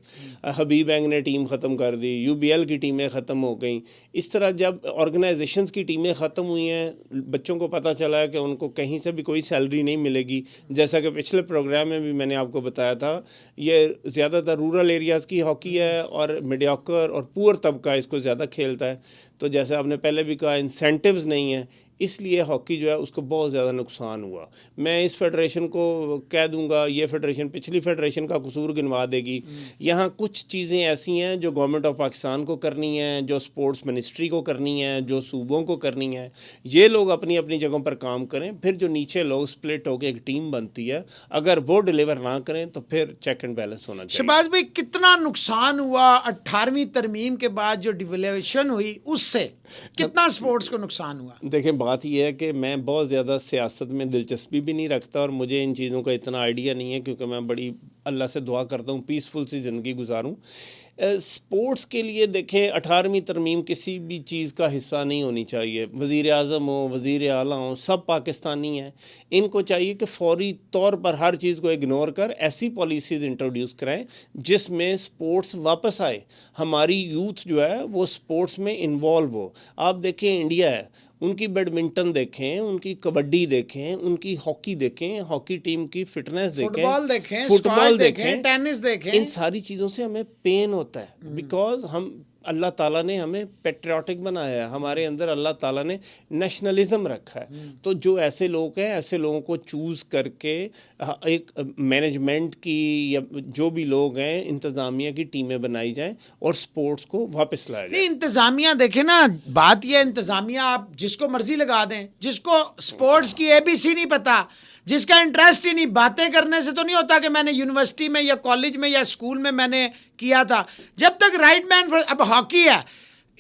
हबीब बैंक ने टीम ख़त्म कर दी, यूबीएल की टीमें ख़त्म हो गई। इस तरह जब ऑर्गेनाइजेशंस की टीमें ख़त्म हुई हैं, बच्चों को पता चला है कि उनको कहीं से भी कोई सैलरी नहीं मिलेगी। जैसा कि पिछले प्रोग्राम में भी मैंने आपको बताया था, ये ज़्यादातर रूरल एरियाज़ की हॉकी है और मीडियोकर और पुअर तबका इसको ज़्यादा खेलता है। तो जैसे आपने पहले भी कहा, इंसेंटिव्स नहीं है, इसलिए हॉकी जो है उसको बहुत ज़्यादा नुकसान हुआ। मैं इस फेडरेशन को कह दूंगा, ये फेडरेशन पिछली फेडरेशन का कसूर गिनवा देगी। यहाँ कुछ चीज़ें ऐसी हैं जो गवर्नमेंट ऑफ पाकिस्तान को करनी है, जो स्पोर्ट्स मिनिस्ट्री को करनी है, जो सूबों को करनी है। ये लोग अपनी अपनी जगहों पर काम करें, फिर जो नीचे लोग स्प्लिट होकर एक टीम बनती है, अगर वो डिलीवर ना करें तो फिर चेक एंड बैलेंस होना चाहिए। शहबाज भाई, कितना नुकसान हुआ 18वीं तरमीम के बाद जो डिवैल्यूएशन हुई उससे कितना स्पोर्ट्स को नुकसान हुआ? देखिए, बात यह है कि मैं बहुत ज़्यादा सियासत में दिलचस्पी भी नहीं रखता और मुझे इन चीज़ों का इतना आइडिया नहीं है, क्योंकि मैं बड़ी अल्लाह से दुआ करता हूँ पीसफुल सी ज़िंदगी गुजारूँ। स्पोर्ट्स के लिए देखें, 18वीं तरमीम किसी भी चीज़ का हिस्सा नहीं होनी चाहिए। वज़ीर आज़म हो, वज़ीर आला हो, सब पाकिस्तानी हैं। इनको चाहिए कि फौरी तौर पर हर चीज़ को इग्नोर कर ऐसी पॉलिसीज़ इंट्रोड्यूस कराएं जिसमें स्पोर्ट्स वापस आए, हमारी यूथ जो है वो स्पोर्ट्स में इन्वॉल्व हो। आप देखें, इंडिया है, उनकी बैडमिंटन देखें, उनकी कबड्डी देखें, उनकी हॉकी देखें, हॉकी टीम की फिटनेस देखें, फुटबॉल देखें, टेनिस देखें। इन सारी चीज़ों से हमें पेन होता है, बिकॉज हम, अल्लाह ताला ने हमें पेट्रियाटिक बनाया है, हमारे अंदर अल्लाह ताला ने नेशनलिज्म रखा है। तो जो ऐसे लोग हैं, ऐसे लोगों को चूज़ करके एक मैनेजमेंट की या जो भी लोग हैं, इंतज़ामिया की टीमें बनाई जाएं और स्पोर्ट्स को वापस लाया जाए। नहीं, इंतज़ामिया देखें ना, बात यह है, इंतज़ामिया आप जिसको मर्जी लगा दें, जिसको स्पोर्ट्स की एबीसी नहीं पता, जिसका इंटरेस्ट ही नहीं, बातें करने से तो नहीं होता कि मैंने यूनिवर्सिटी में या कॉलेज में या स्कूल में मैंने किया था। जब तक राइट मैन, अब हॉकी है,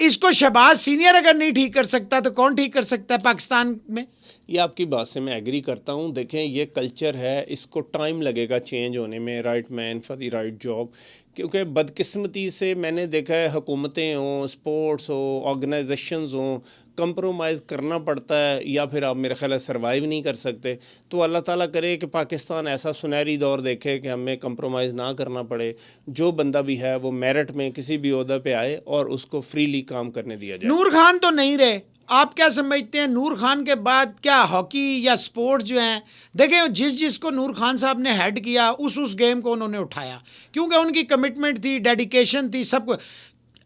इसको शहबाज सीनियर अगर नहीं ठीक कर सकता तो कौन ठीक कर सकता है पाकिस्तान में? ये आपकी बात से मैं एग्री करता हूँ। देखें, ये कल्चर है, इसको टाइम लगेगा चेंज होने में, right man for the right job. क्योंकि बदकिस्मती से मैंने देखा है, हुकूमतें हों, स्पोर्ट्स हो, ऑर्गेनाइजेशंस हों, कंप्रोमाइज़ करना पड़ता है या फिर आप मेरे ख्याल है सर्वाइव नहीं कर सकते। तो अल्लाह ताला करे कि पाकिस्तान ऐसा सुनहरी दौर देखे कि हमें कंप्रोमाइज़ ना करना पड़े। जो बंदा भी है वो मेरिट में किसी भी ओहदे पे आए और उसको फ्रीली काम करने दिया जाए। नूर खान तो नहीं रहे, आप क्या समझते हैं नूर खान के बाद क्या हॉकी या स्पोर्ट्स जो हैं, देखें जिसको नूर खान साहब ने हेड किया उस गेम को उन्होंने उठाया, क्योंकि उनकी कमिटमेंट थी, डेडिकेशन थी, सब कुछ।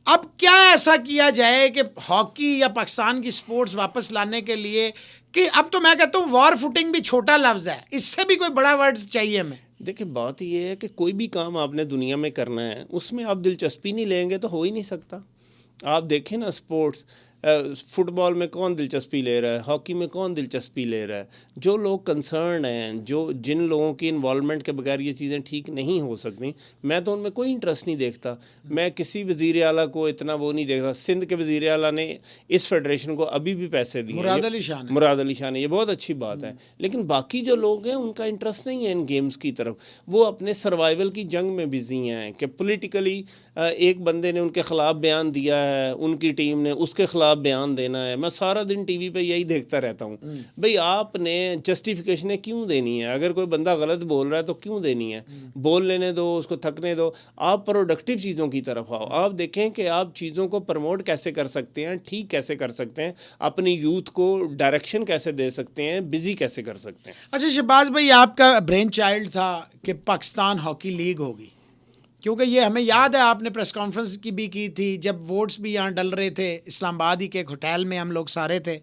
अब क्या ऐसा किया जाए कि हॉकी या पाकिस्तान की स्पोर्ट्स वापस लाने के लिए, कि अब तो मैं कहता हूँ वॉर फुटिंग भी छोटा लफ्ज़ है, इससे भी कोई बड़ा वर्ड चाहिए हमें। देखिए, बात ये है कि कोई भी काम आपने दुनिया में करना है, उसमें आप दिलचस्पी नहीं लेंगे तो हो ही नहीं सकता। आप देखें ना, स्पोर्ट्स, फुटबॉल में कौन दिलचस्पी ले रहा है, हॉकी में कौन दिलचस्पी ले रहा है? जो लोग कंसर्न हैं, जिन लोगों की इन्वॉल्वमेंट के बगैर ये चीज़ें ठीक नहीं हो सकती, मैं तो उनमें कोई इंटरेस्ट नहीं देखता। मैं किसी वज़ीर आला को इतना वो नहीं देखता। सिंध के वज़ीर आला ने इस फेडरेशन को अभी भी पैसे दिए, मुराद अली शाह ने, ये बहुत अच्छी बात है। लेकिन बाकी जो लोग हैं उनका इंटरेस्ट नहीं है इन गेम्स की तरफ। वो अपने सर्वाइवल की जंग में बिजी हैं कि पॉलिटिकली एक बंदे ने उनके ख़िलाफ़ बयान दिया है, उनकी टीम ने उसके ख़िलाफ़ बयान देना है। मैं सारा दिन टीवी पे यही देखता रहता हूँ। भाई, आपने जस्टिफिकेशनें क्यों देनी है? अगर कोई बंदा गलत बोल रहा है तो क्यों देनी है? बोल लेने दो, उसको थकने दो। आप प्रोडक्टिव चीज़ों की तरफ आओ। आप देखें कि आप चीज़ों को प्रमोट कैसे कर सकते हैं, ठीक कैसे कर सकते हैं, अपनी यूथ को डायरेक्शन कैसे दे सकते हैं, बिजी कैसे कर सकते हैं। अच्छा शहबाज भाई, आपका ब्रेन चाइल्ड था कि पाकिस्तान हॉकी लीग होगी, क्योंकि ये हमें याद है आपने प्रेस कॉन्फ्रेंस की भी की थी जब वोट्स भी यहाँ डल रहे थे, इस्लामाबाद ही के एक होटल में हम लोग सारे थे,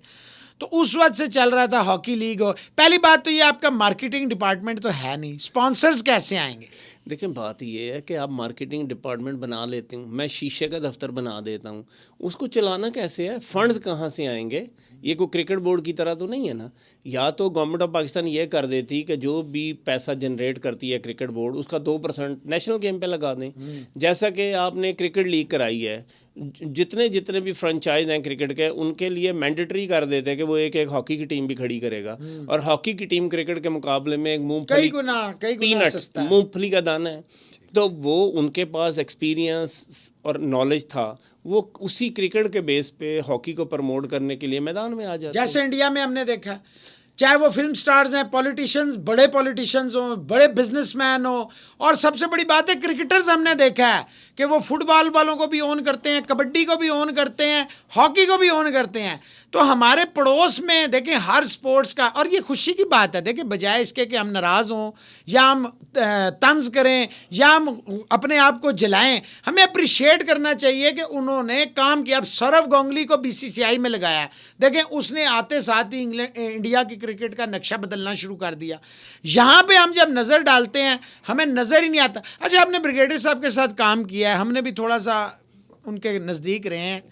तो उस वक्त से चल रहा था हॉकी लीग हो। पहली बात तो ये आपका मार्केटिंग डिपार्टमेंट तो है नहीं, स्पॉन्सर्स कैसे आएंगे? देखें, बात ये है कि आप मार्केटिंग डिपार्टमेंट बना लेते हूँ, मैं शीशे का दफ्तर बना देता हूँ, उसको चलाना कैसे है? फंड्स कहाँ से आएंगे? ये कोई क्रिकेट बोर्ड की तरह तो नहीं है ना। या तो गवर्नमेंट ऑफ पाकिस्तान ये कर देती कि जो भी पैसा जनरेट करती है क्रिकेट बोर्ड, उसका 2% नेशनल गेम पे लगा दें। जैसा कि आपने क्रिकेट लीग कराई है, जितने जितने भी फ्रेंचाइज हैं क्रिकेट के, उनके लिए मैंडेटरी कर देते हैं कि वो एक एक हॉकी की टीम भी खड़ी करेगा, और हॉकी की टीम क्रिकेट के मुकाबले में एक मूंगफली, कई गुना पीनट, सस्ता है। मूंगफली का दाना है। तो वो उनके पास एक्सपीरियंस और नॉलेज था, वो उसी क्रिकेट के बेस पे हॉकी को प्रमोट करने के लिए मैदान में आ जाते। जैसे इंडिया में हमने देखा, चाहे वो फिल्म स्टार्स हैं, पॉलिटिशियंस, बड़े पॉलिटिशियंस हो, बड़े बिजनेसमैन हो, और सबसे बड़ी बात है क्रिकेटर्स, हमने देखा है कि वो फुटबॉल वालों को भी ओन करते हैं, कबड्डी को भी ओन करते हैं, हॉकी को भी ओन करते हैं। तो हमारे पड़ोस में देखें हर स्पोर्ट्स का, और ये खुशी की बात है, देखें बजाय इसके कि हम नाराज़ हों या हम तंज करें या हम अपने आप को जलाएं, हमें अप्रिशिएट करना चाहिए कि उन्होंने काम किया। अब सौरव गांगुली को बीसीसीआई में लगाया, देखें उसने आते साथ ही इंडिया की क्रिकेट का नक्शा बदलना शुरू कर दिया। यहाँ पे हम जब नज़र डालते हैं हमें नज़र ही नहीं आता। अच्छा, आपने ब्रिगेडियर साहब के साथ काम किया है, हमने भी थोड़ा सा उनके नज़दीक रहे हैं,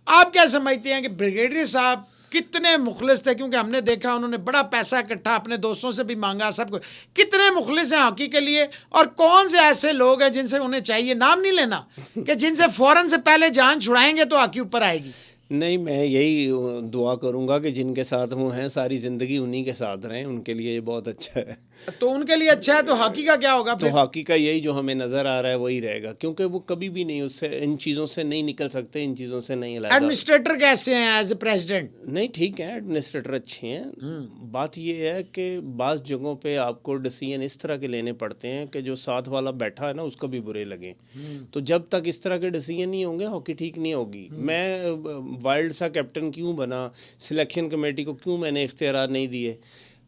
आप क्या समझते हैं कि ब्रिगेडियर साहब कितने मुखलिस थे? क्योंकि हमने देखा उन्होंने बड़ा पैसा इकट्ठा अपने दोस्तों से भी मांगा, सब कुछ। कितने मुखलिस हैं हॉकी के लिए, और कौन से ऐसे लोग हैं जिनसे उन्हें चाहिए, नाम नहीं लेना, कि जिनसे फौरन से पहले जान छुड़ाएंगे तो हॉकी ऊपर आएगी? नहीं, मैं यही दुआ करूंगा कि जिनके साथ वो हैं सारी ज़िंदगी उन्हीं के साथ रहें, उनके लिए ये बहुत अच्छा है। तो उनके लिए अच्छा है, तो हॉकी का क्या होगा तो फिर? हॉकी का यही जो हमें नज़र आ रहा है वही रहेगा, क्योंकि वो कभी भी नहीं उससे, इन चीज़ों से नहीं निकल सकते, इन चीज़ों से नहीं अलग। एडमिनिस्ट्रेटर कैसे हैं एज ए प्रेसिडेंट? नहीं, ठीक है, एडमिनिस्ट्रेटर अच्छे हैं। बात ये है कि बाज़ जगहों पे आपको डिसीजन इस तरह के लेने पड़ते हैं कि जो साथ वाला बैठा है ना उसको भी बुरे लगें। तो जब तक इस तरह के डिसीजन नहीं होंगे हॉकी ठीक नहीं होगी। मैं वाइल्ड सा कैप्टन क्यों बना, सिलेक्शन कमेटी को क्यों मैंने इख्तियार नहीं दिए?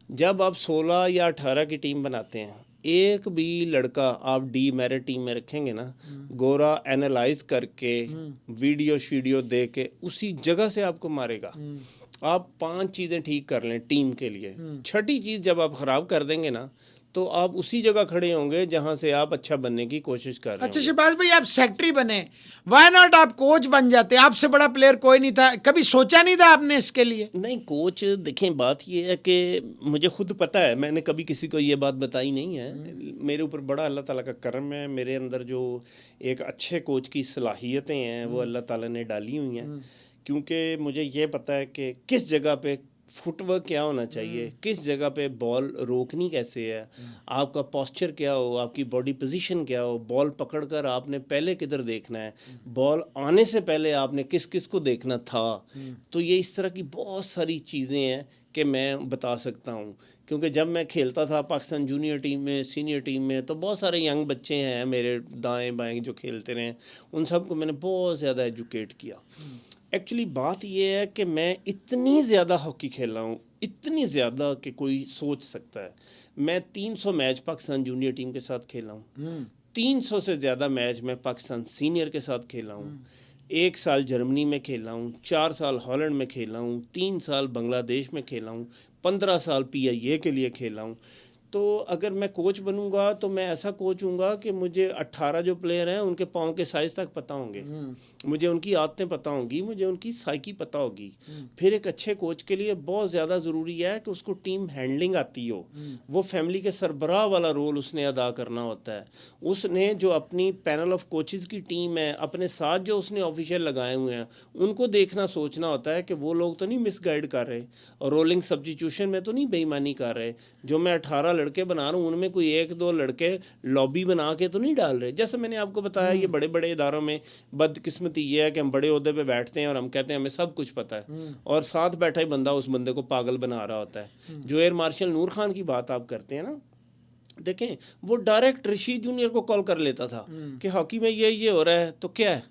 जब आप 16 या 18 की टीम बनाते हैं, एक भी लड़का आप डी मेरिट टीम में रखेंगे ना, गोरा एनालाइज करके वीडियो शीडियो दे के उसी जगह से आपको मारेगा। आप 5 चीज़ें ठीक कर लें टीम के लिए, छठी चीज़ जब आप ख़राब कर देंगे ना, तो आप उसी जगह खड़े होंगे जहां से आप अच्छा बनने की कोशिश कर रहे हैं। अच्छा शहबाज भाई, आप सेक्रेटरी बने, वाई नॉट आप कोच बन जाते? आपसे बड़ा प्लेयर कोई नहीं था, कभी सोचा नहीं था आपने इसके लिए? नहीं, कोच देखें, बात ये है कि मुझे खुद पता है, मैंने कभी किसी को ये बात बताई नहीं है। मेरे ऊपर बड़ा अल्लाह ताला का करम है, मेरे अंदर जो एक अच्छे कोच की सलाहियतें हैं वो अल्लाह ताला ने डाली हुई हैं। क्योंकि मुझे ये पता है कि किस जगह पे फुटवर्क क्या होना चाहिए, किस जगह पे बॉल रोकनी कैसे है, आपका पोस्चर क्या हो, आपकी बॉडी पोजीशन क्या हो, बॉल पकड़कर आपने पहले किधर देखना है, बॉल आने से पहले आपने किस किस को देखना था। तो ये इस तरह की बहुत सारी चीज़ें हैं कि मैं बता सकता हूँ। क्योंकि जब मैं खेलता था पाकिस्तान जूनियर टीम में, सीनियर टीम में, तो बहुत सारे यंग बच्चे हैं मेरे दाएँ बाएँ जो खेलते रहे, उन सबको मैंने बहुत ज़्यादा एजुकेट किया। एक्चुअली बात यह है कि मैं इतनी ज़्यादा हॉकी खेला हूँ, इतनी ज़्यादा कि कोई सोच सकता है। मैं 300 मैच पाकिस्तान जूनियर टीम के साथ खेला हूँ, 300 से ज़्यादा मैच मैं पाकिस्तान सीनियर के साथ खेला हूँ, 1 साल जर्मनी में खेला हूँ, 4 साल हॉलैंड में खेला हूँ, 3 साल बांग्लादेश में खेला हूँ, 15 साल PIA के लिए खेला हूँ। तो अगर मैं कोच बनूंगा तो मैं ऐसा कोच हूँगा कि मुझे 18 जो प्लेयर हैं उनके पाँव के साइज़ तक पता होंगे, मुझे उनकी आदतें पता होंगी, मुझे उनकी साइकी पता होगी। फिर एक अच्छे कोच के लिए बहुत ज़्यादा ज़रूरी है कि उसको टीम हैंडलिंग आती हो, वो फैमिली के सरबराह वाला रोल उसने अदा करना होता है। उसने जो अपनी पैनल ऑफ कोचेज़ की टीम है, अपने साथ जो उसने ऑफिशियल लगाए हुए हैं, उनको देखना सोचना होता है कि वो लोग तो नहीं मिसगाइड कर रहे और रोलिंग सब्स्टिट्यूशन में तो नहीं बेईमानी कर रहे। जो मैं 18 लड़के बना रहा हूँ उनमें कोई 1-2 लड़के लॉबी बना के तो नहीं डाल रहे। जैसे मैंने आपको बताया, ये बड़े बड़े इदारों में बदकिस्मती ये है कि हम बड़े ओहदे पे बैठते हैं और हम कहते हैं हमें सब कुछ पता है, और साथ बैठा ही बंदा उस बंदे को पागल बना रहा होता है। जो एयर मार्शल नूर खान की बात आप करते हैं ना, देखें वो डायरेक्ट ऋषि जूनियर को कॉल कर लेता था कि हॉकी में ये हो रहा है तो क्या है,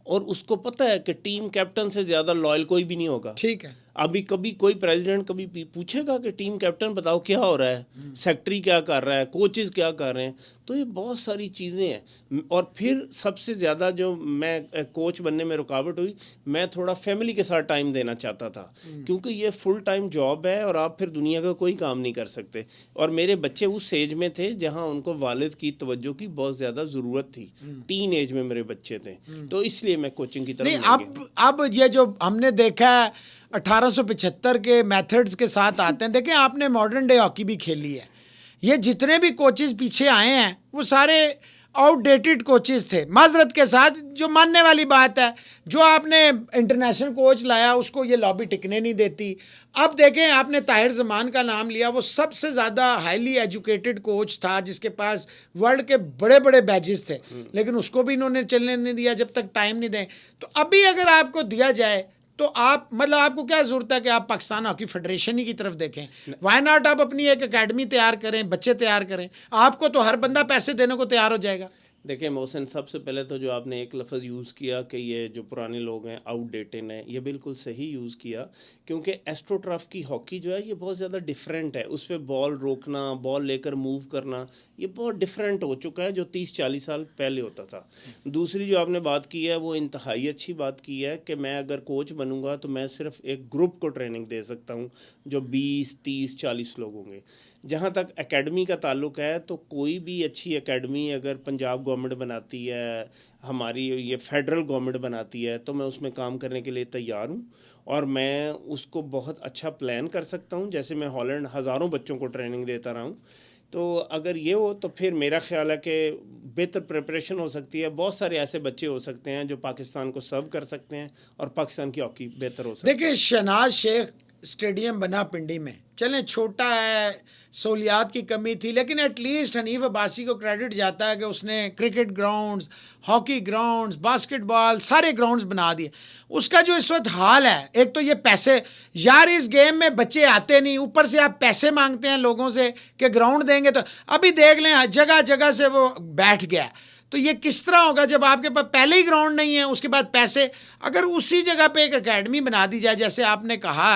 और उसको पता है कि टीम कैप्टन से ज़्यादा लॉयल कोई भी नहीं होगा। ठीक है। अभी कभी कोई प्रेसिडेंट कभी पूछेगा कि टीम कैप्टन बताओ क्या हो रहा है, सेक्रेटरी क्या कर रहा है, कोचेस क्या कर रहे हैं। तो ये बहुत सारी चीज़ें हैं। और फिर सबसे ज़्यादा जो मैं कोच बनने में रुकावट हुई, मैं थोड़ा फैमिली के साथ टाइम देना चाहता था, क्योंकि ये फुल टाइम जॉब है और आप फिर दुनिया का कोई काम नहीं कर सकते। और मेरे बच्चे उस एज में थे जहाँ उनको वालिद की तवज्जो की बहुत ज़्यादा ज़रूरत थी। टीन एज में मेरे बच्चे थे, तो इसलिए मैं कोचिंग की तरफ नहीं, नहीं गया। अब ये जो हमने देखा है 1875 के मेथड्स के साथ आते हैं। देखें, आपने मॉडर्न डे हॉकी भी खेली है। ये जितने भी कोचेस पीछे आए हैं वो सारे आउटडेटेड कोचेस थे, माजरत के साथ, जो मानने वाली बात है। जो आपने इंटरनेशनल कोच लाया उसको ये लॉबी टिकने नहीं देती। अब देखें, आपने ताहिर जमान का नाम लिया, वो सबसे ज़्यादा हाईली एजुकेटेड कोच था जिसके पास वर्ल्ड के बड़े बड़े बैजेस थे, लेकिन उसको भी इन्होंने चलने नहीं दिया जब तक टाइम नहीं दें। तो अभी अगर आपको दिया जाए तो आप, मतलब आपको क्या ज़रूरत है कि आप पाकिस्तान हॉकी फेडरेशन ही की तरफ देखें? वाई नॉट आप अपनी एक एकेडमी तैयार करें, बच्चे तैयार करें। आपको तो हर बंदा पैसे देने को तैयार हो जाएगा। देखिए मोहसिन, सबसे पहले तो जो आपने एक लफ्ज़ यूज़ किया कि ये जो पुराने लोग हैं आउटडेटेड हैं, ये बिल्कुल सही यूज़ किया, क्योंकि एस्ट्रोटर्फ की हॉकी जो है ये बहुत ज़्यादा डिफरेंट है। उस पर बॉल रोकना, बॉल लेकर मूव करना, ये बहुत डिफरेंट हो चुका है जो 30-40 साल पहले होता था। दूसरी जो आपने बात की है वो इंतहाई अच्छी बात की है कि मैं अगर कोच बनूंगा तो मैं सिर्फ एक ग्रुप को ट्रेनिंग दे सकता हूँ जो 20-30-40 लोग होंगे। जहाँ तक एकेडमी का ताल्लुक है, तो कोई भी अच्छी एकेडमी अगर पंजाब गवर्नमेंट बनाती है, हमारी ये फेडरल गवर्नमेंट बनाती है, तो मैं उसमें काम करने के लिए तैयार हूँ और मैं उसको बहुत अच्छा प्लान कर सकता हूँ। जैसे मैं हॉलैंड हज़ारों बच्चों को ट्रेनिंग देता रहा हूँ, तो अगर ये हो तो फिर मेरा ख्याल है कि बेहतर प्रिपरेशन हो सकती है। बहुत सारे ऐसे बच्चे हो सकते हैं जो पाकिस्तान को सर्व कर सकते हैं और पाकिस्तान की हॉकी बेहतर हो सकती है। देखिए, शहनाज शेख स्टेडियम बना पिंडी में, चलें छोटा है, सहूलियात की कमी थी, लेकिन एटलीस्ट हनीफ अब्बासी को क्रेडिट जाता है कि उसने cricket grounds, hockey grounds, basketball, सारे ग्राउंड्स बना दिए। उसका जो इस वक्त हाल है, एक तो ये पैसे, यार इस गेम में बच्चे आते नहीं, ऊपर से आप पैसे मांगते हैं लोगों से कि ग्राउंड देंगे। तो अभी देख लें, जगह जगह से वो बैठ गया। तो ये किस तरह होगा जब आपके पास पहले ही ग्राउंड नहीं है, उसके बाद पैसे? अगर उसी जगह पे एक एकेडमी बना दी जाए जैसे आपने कहा,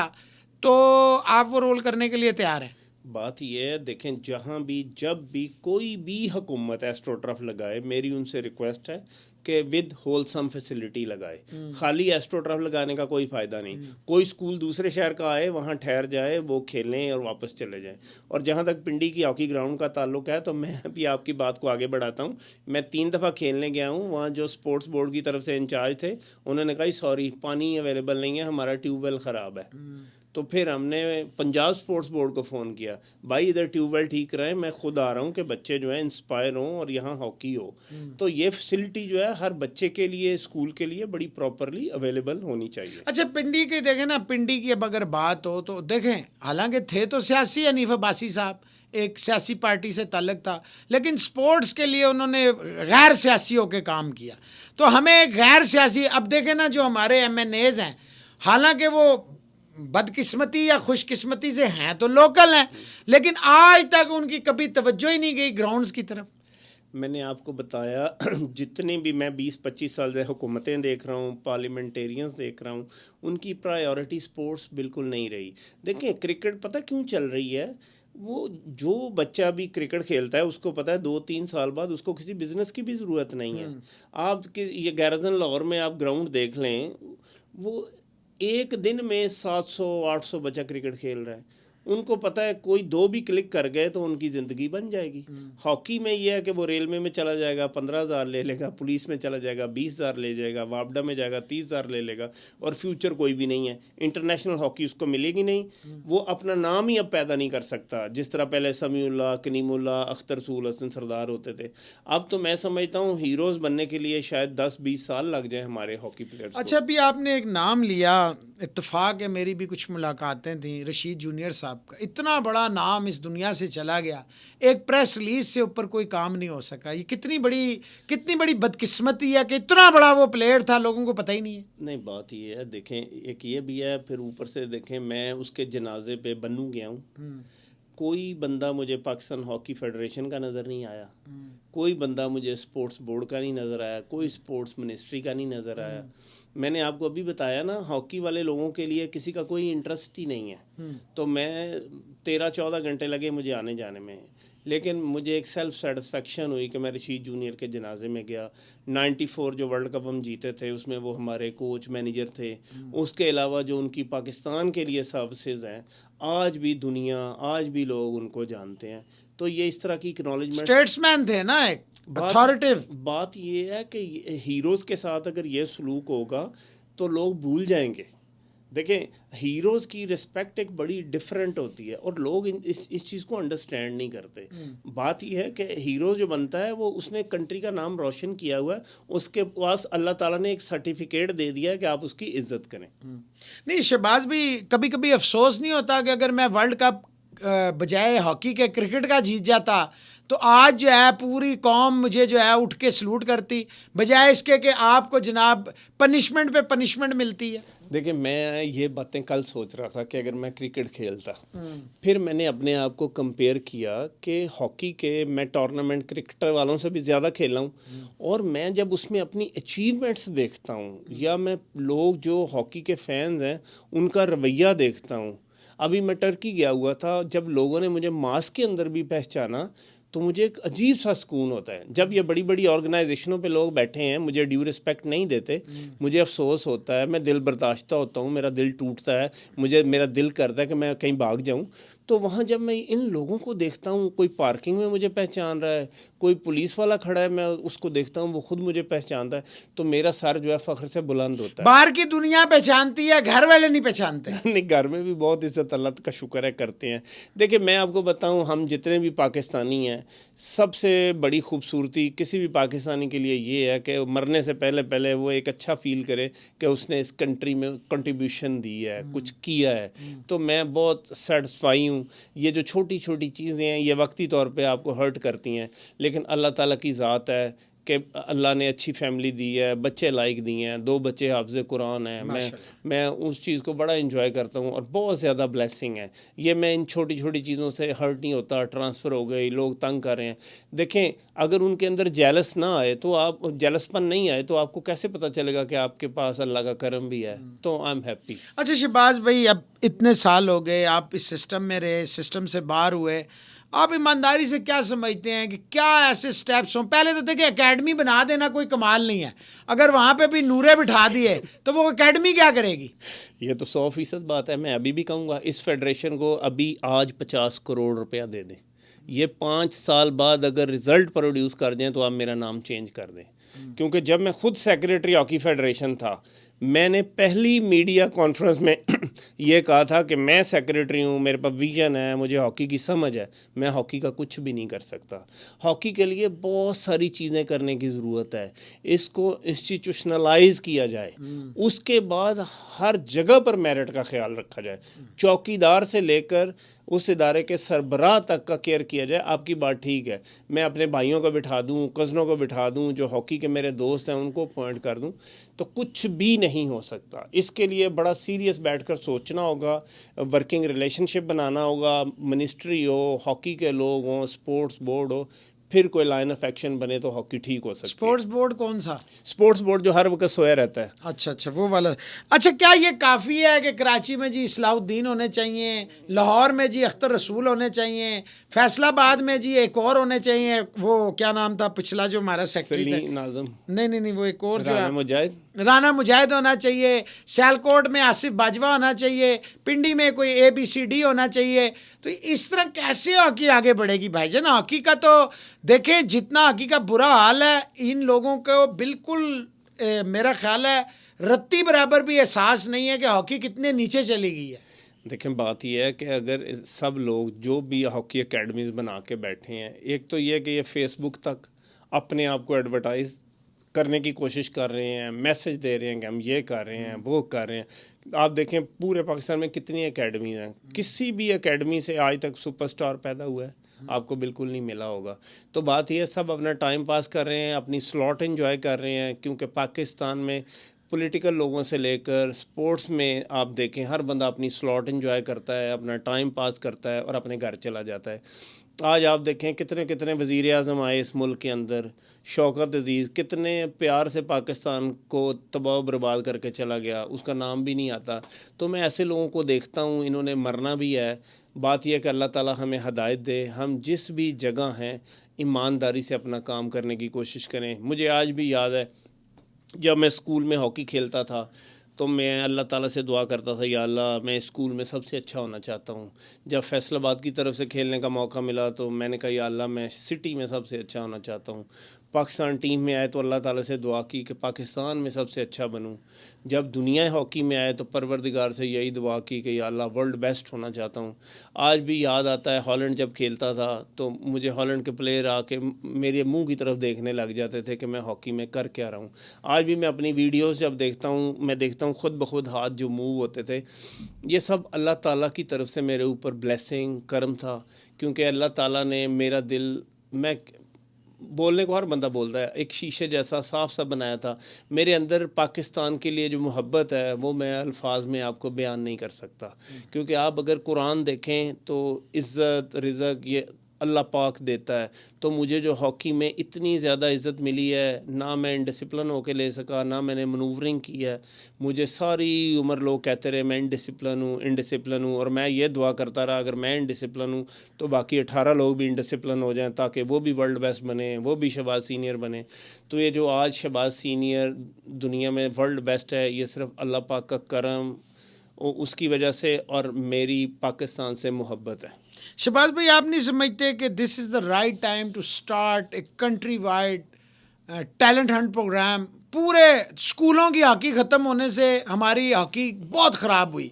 तो आप वो रोल करने के लिए तैयार हैं? बात यह है, देखें, जहाँ भी जब भी कोई भी हुकूमत एस्ट्रोटर्फ लगाए, मेरी उनसे रिक्वेस्ट है कि विद होलसम फैसिलिटी लगाए। खाली एस्ट्रोटर्फ लगाने का कोई फ़ायदा नहीं। कोई स्कूल दूसरे शहर का आए, वहाँ ठहर जाए, वो खेलें और वापस चले जाएं। और जहाँ तक पिंडी की हॉकी ग्राउंड का ताल्लुक है, तो मैं भी आपकी बात को आगे बढ़ाता हूँ। मैं 3 दफ़ा खेलने गया हूँ, वहाँ जो स्पोर्ट्स बोर्ड की तरफ से इंचार्ज थे, उन्होंने कहा सॉरी पानी अवेलेबल नहीं है, हमारा ट्यूबवेल ख़राब है। तो फिर हमने पंजाब स्पोर्ट्स बोर्ड को फ़ोन किया, भाई इधर ट्यूबवेल ठीक रहे, मैं खुद आ रहा हूँ कि बच्चे जो है इंस्पायर हों और यहाँ हॉकी हो। तो ये फैसिलिटी जो है हर बच्चे के लिए, स्कूल के लिए बड़ी प्रॉपरली अवेलेबल होनी चाहिए। अच्छा, पिंडी की देखें ना, पिंडी की अब अगर बात हो तो देखें, हालांकि थे तो सियासी हनीफ अब्बासी साहब, एक सियासी पार्टी से ताल्लुक था, लेकिन स्पोर्ट्स के लिए उन्होंने गैर सियासी होकर काम किया। तो हमें गैर सियासी, अब देखें ना, जो हमारे MNAs हैं, हालांकि वो बदकिस्मती या खुशकिस्मती से हैं तो लोकल हैं, लेकिन आज तक उनकी कभी तवज्जो ही नहीं गई ग्राउंड्स की तरफ। मैंने आपको बताया जितनी भी मैं 20-25 साल से हुकूमतें देख रहा हूँ, पार्लियामेंटेरियंस देख रहा हूँ, उनकी प्रायोरिटी स्पोर्ट्स बिल्कुल नहीं रही। देखिए क्रिकेट पता क्यों चल रही है, वो जो बच्चा भी क्रिकेट खेलता है उसको पता है 2-3 साल बाद उसको किसी बिजनेस की भी ज़रूरत नहीं है। आप ये गैरजन लाहौर में आप ग्राउंड देख लें, वो एक दिन में 700-800 बच्चा क्रिकेट खेल रहा है। उनको पता है कोई 2 भी क्लिक कर गए तो उनकी ज़िंदगी बन जाएगी। हॉकी में ये है कि वो रेलवे में चला जाएगा 15,000 ले लेगा, पुलिस में चला जाएगा 20,000 ले जाएगा, वापडा में जाएगा 30,000 ले लेगा, और फ्यूचर कोई भी नहीं है। इंटरनेशनल हॉकी उसको मिलेगी नहीं, वो अपना नाम ही अब पैदा नहीं कर सकता। जिस तरह पहले समीउल्लाह, कनीमुल्लाह, अख्तर रसूल, हसन सरदार होते थे, अब तो मैं समझता हूँ हीरोज़ बनने के लिए शायद 10-20 साल लग जाए हमारे हॉकी प्लेयर्स को। अच्छा, अभी आपने एक नाम लिया, इत्तेफाक है मेरी भी कुछ मुलाकातें थी, रशीद जूनियर साहब का। इतना बड़ा नाम इस दुनिया से चला गया, एक प्रेस रिलीज से ऊपर कोई काम नहीं हो सका। ये कितनी बड़ी बदकिस्मती है कि इतना बड़ा वो प्लेयर था, लोगों को पता ही नहीं है। नहीं, बात ये है, देखें, एक ये भी है, फिर ऊपर से देखें, मैं उसके जनाजे पे बनू गया हूँ। कोई बंदा मुझे पाकिस्तान हॉकी फेडरेशन का नज़र नहीं आया, कोई बंदा मुझे स्पोर्ट्स बोर्ड का नहीं नज़र आया, कोई स्पोर्ट्स मिनिस्ट्री का नहीं नज़र आया। मैंने आपको अभी बताया ना, हॉकी वाले लोगों के लिए किसी का कोई इंटरेस्ट ही नहीं है। तो मैं 13-14 घंटे लगे मुझे आने जाने में, लेकिन मुझे एक सेल्फ सेटिस्फेक्शन हुई कि मैं रशीद जूनियर के जनाजे में गया। 94 जो वर्ल्ड कप हम जीते थे उसमें वो हमारे कोच मैनेजर थे। उसके अलावा जो उनकी पाकिस्तान के लिए सर्विसेज हैं, आज भी दुनिया, आज भी लोग उनको जानते हैं। तो ये इस तरह की एक्नॉलेजमेंट, स्टेट्समैन थे ना, एक बात अथॉरिटिव। बात ये है कि हीरोज़ के साथ अगर ये सलूक होगा तो लोग भूल जाएंगे। देखें, हीरोज़ की रिस्पेक्ट एक बड़ी डिफरेंट होती है और लोग इस चीज़ को अंडरस्टैंड नहीं करते। बात यह है कि हीरो जो बनता है वो उसने कंट्री का नाम रोशन किया हुआ है, उसके पास अल्लाह ताला ने एक सर्टिफिकेट दे दिया है कि आप उसकी इज्जत करें। नहीं, शहबाज भी कभी कभी अफसोस नहीं होता कि अगर मैं वर्ल्ड कप बजाय हॉकी के क्रिकेट का जीत जाता तो आज जो है पूरी कौम मुझे जो है उठ के सलूट करती, बजाय इसके कि आपको जनाब पनिशमेंट पे पनिशमेंट मिलती है। देखिए, मैं ये बातें कल सोच रहा था कि अगर मैं क्रिकेट खेलता, फिर मैंने अपने आप को कंपेयर किया कि हॉकी के मैं टूर्नामेंट क्रिकेटर वालों से भी ज़्यादा खेला हूँ, और मैं जब उसमें अपनी अचीवमेंट्स देखता हूँ या मैं लोग जो हॉकी के फैंस हैं उनका रवैया देखता हूँ। अभी मैं टर्की गया हुआ था, जब लोगों ने मुझे मास के अंदर भी पहचाना तो मुझे एक अजीब सा सुकून होता है। जब ये बड़ी बड़ी ऑर्गेनाइजेशनों पे लोग बैठे हैं, मुझे ड्यू रिस्पेक्ट नहीं देते, मुझे अफसोस होता है, मैं दिल बर्दाश्ता होता हूँ, मेरा दिल टूटता है, मेरा दिल करता है कि मैं कहीं भाग जाऊँ। तो वहाँ जब मैं इन लोगों को देखता हूँ, कोई पार्किंग में मुझे पहचान रहा है, कोई पुलिस वाला खड़ा है, मैं उसको देखता हूँ, वो खुद मुझे पहचानता है, तो मेरा सर जो है फ़ख्र से बुलंद होता है। बाहर की दुनिया पहचानती है, घर वाले नहीं पहचानते। नहीं, घर में भी बहुत इज्जत अल्लाह का शुक्र है करते हैं। देखिए, मैं आपको बताऊं, हम जितने भी पाकिस्तानी हैं, सबसे बड़ी खूबसूरती किसी भी पाकिस्तानी के लिए ये है कि मरने से पहले पहले वो एक अच्छा फील करे कि उसने इस कंट्री में कंट्रीब्यूशन दी है, कुछ किया है। तो मैं बहुत सेटिस्फाई हूँ। ये जो छोटी छोटी चीज़ें हैं ये वक्ती तौर पे आपको हर्ट करती हैं, लेकिन अल्लाह ताला की ज़ात है कि अल्लाह ने अच्छी फैमिली दी है, बच्चे लाइक दिए हैं, 2 बच्चे हाफ़िज़ कुरान हैं। मैं उस चीज़ को बड़ा एंजॉय करता हूँ और बहुत ज़्यादा ब्लेसिंग है ये। मैं इन छोटी छोटी चीज़ों से हर्ट नहीं होता। ट्रांसफ़र हो गई, लोग तंग कर रहे हैं, देखें, अगर उनके अंदर जेलस ना आए तो आप जेलसपन नहीं आए तो आपको कैसे पता चलेगा कि आपके पास अल्लाह का करम भी है। तो आई एम हैप्पी। अच्छा शहबाज भाई, अब इतने साल हो गए आप इस सिस्टम में रहे, सिस्टम से बाहर हुए, आप ईमानदारी से क्या समझते हैं कि क्या ऐसे स्टेप्स हों? पहले तो देखिए, एकेडमी बना देना कोई कमाल नहीं है, अगर वहाँ पे भी नूरे बिठा दिए तो वो एकेडमी क्या करेगी? ये तो 100% बात है। मैं अभी भी कहूँगा इस फेडरेशन को अभी आज 50 करोड़ रुपया दे दें, ये 5 साल बाद अगर रिज़ल्ट प्रोड्यूस कर दें तो आप मेरा नाम चेंज कर दें। क्योंकि जब मैं खुद सेक्रेटरी हॉकी फेडरेशन था, मैंने पहली मीडिया कॉन्फ्रेंस में ये कहा था कि मैं सेक्रेटरी हूँ, मेरे पास विजन है, मुझे हॉकी की समझ है, मैं हॉकी का कुछ भी नहीं कर सकता। हॉकी के लिए बहुत सारी चीज़ें करने की ज़रूरत है, इसको इंस्टीट्यूशनलाइज किया जाए, उसके बाद हर जगह पर मेरिट का ख्याल रखा जाए, चौकीदार से लेकर उस इदारे के सरबराह तक का केयर किया जाए। आपकी बात ठीक है, मैं अपने भाइयों को बिठा दूं, कज़नों को बिठा दूं, जो हॉकी के मेरे दोस्त हैं उनको अपॉइंट कर दूं, तो कुछ भी नहीं हो सकता। इसके लिए बड़ा सीरियस बैठकर सोचना होगा, वर्किंग रिलेशनशिप बनाना होगा, मिनिस्ट्री हो, हॉकी के लोग हों, स्पोर्ट्स बोर्ड हो, फिर कोई लाइन ऑफ एक्शन बने तो हॉकी ठीक हो सकती है। स्पोर्ट्स बोर्ड कौन सा? स्पोर्ट्स बोर्ड जो हर वक्त सोया रहता है। अच्छा अच्छा, वो वाला। अच्छा, क्या ये काफ़ी है कि कराची में जी इस्लाउद्दीन होने चाहिए, लाहौर में जी अख्तर रसूल होने चाहिए, फैसलाबाद में जी एक और होने चाहिए, वो क्या नाम था पिछला जो हमारा सेक्रेटरी सलीम नाज़म, नहीं, वो एक और जो राना है मुजाहिद, राना मुजाहिद होना चाहिए, सियालकोट में आसिफ बाजवा होना चाहिए, पिंडी में कोई ABCD होना चाहिए। तो इस तरह कैसे हॉकी आगे बढ़ेगी भाईजान? हॉकी का तो देखें, जितना हॉकी का बुरा हाल है, इन लोगों को बिल्कुल मेरा ख्याल है रत्ती बराबर भी एहसास नहीं है कि हॉकी कितने नीचे चली गई है। देखें, बात यह है कि अगर सब लोग जो भी हॉकी एकेडमीज़ बना के बैठे हैं, एक तो ये कि ये फेसबुक तक अपने आप को एडवर्टाइज़ करने की कोशिश कर रहे हैं, मैसेज दे रहे हैं कि हम ये कर रहे हैं, वो कर रहे हैं। आप देखें पूरे पाकिस्तान में कितनी एकेडमीज़ हैं, किसी भी एकेडमी से आज तक सुपरस्टार पैदा हुआ है आपको बिल्कुल नहीं मिला होगा। तो बात यह, सब अपना टाइम पास कर रहे हैं, अपनी स्लॉट एंजॉय कर रहे हैं, क्योंकि पाकिस्तान में पॉलिटिकल लोगों से लेकर स्पोर्ट्स में आप देखें हर बंदा अपनी स्लॉट एंजॉय करता है, अपना टाइम पास करता है और अपने घर चला जाता है। आज आप देखें कितने कितने वज़ीर आज़म आए इस मुल्क के अंदर, शौकत अज़ीज़ कितने प्यार से पाकिस्तान को तबाह बर्बाद करके चला गया, उसका नाम भी नहीं आता। तो मैं ऐसे लोगों को देखता हूँ, इन्होंने मरना भी है। बात यह है कि अल्लाह ताला हमें हदायत दे, हम जिस भी जगह हैं ईमानदारी से अपना काम करने की कोशिश करें। मुझे आज भी याद है जब मैं स्कूल में हॉकी खेलता था तो मैं अल्लाह ताला से दुआ करता था, या अल्लाह मैं स्कूल में सबसे अच्छा होना चाहता हूँ। जब फैसलाबाद की तरफ से खेलने का मौका मिला तो मैंने कहा, या अल्लाह मैं सिटी में सबसे अच्छा होना चाहता हूँ। पाकिस्तान टीम में आए तो अल्लाह ताला से दुआ की कि पाकिस्तान में सबसे अच्छा बनूँ। जब दुनिया हॉकी में आए तो परवरदिगार से यही दुआ की कि या अल्लाह वर्ल्ड बेस्ट होना चाहता हूँ। आज भी याद आता है हॉलैंड जब खेलता था तो मुझे हॉलैंड के प्लेयर आके मेरे मुंह की तरफ देखने लग जाते थे कि मैं हॉकी में कर क्या रहा हूँ। आज भी मैं अपनी वीडियोस जब देखता हूँ, मैं देखता हूँ खुद ब खुद हाथ जो मूव होते थे, ये सब अल्लाह ताला की तरफ से मेरे ऊपर ब्लेसिंग करम था। क्योंकि अल्लाह ताला ने मेरा दिल, मैं बोलने को हर बंदा बोलता है, एक शीशे जैसा साफ सा बनाया था। मेरे अंदर पाकिस्तान के लिए जो मोहब्बत है वो मैं अल्फाज में आपको बयान नहीं कर सकता। क्योंकि आप अगर कुरान देखें तो इज़्ज़त रिज़्क़ ये अल्लाह पाक देता है। तो मुझे जो हॉकी में इतनी ज़्यादा इज़्ज़त मिली है, ना मैं इनडिसिप्लिन होकर ले सका, ना मैंने मनूवरिंग की है। मुझे सारी उम्र लोग कहते रहे मैं इनडिसिप्लिन हूँ, और मैं ये दुआ करता रहा अगर मैं इनडिसिप्लिन हूँ तो बाकी 18 लोग भी इनडिसिप्लिन हो जाएं ताकि वो भी वर्ल्ड बेस्ट बने, वो भी शहबाज सीनियर बने। तो ये जो आज शहबाज सीनियर दुनिया में वर्ल्ड बेस्ट है, ये सिर्फ अल्लाह पाक का करम उसकी वजह से और मेरी पाकिस्तान से मोहब्बत है। शहबाज भाई, आप नहीं समझते कि this is the right time to start a country wide talent hunt programme? पूरे स्कूलों की हॉकी ख़त्म होने से हमारी हॉकी बहुत ख़राब हुई,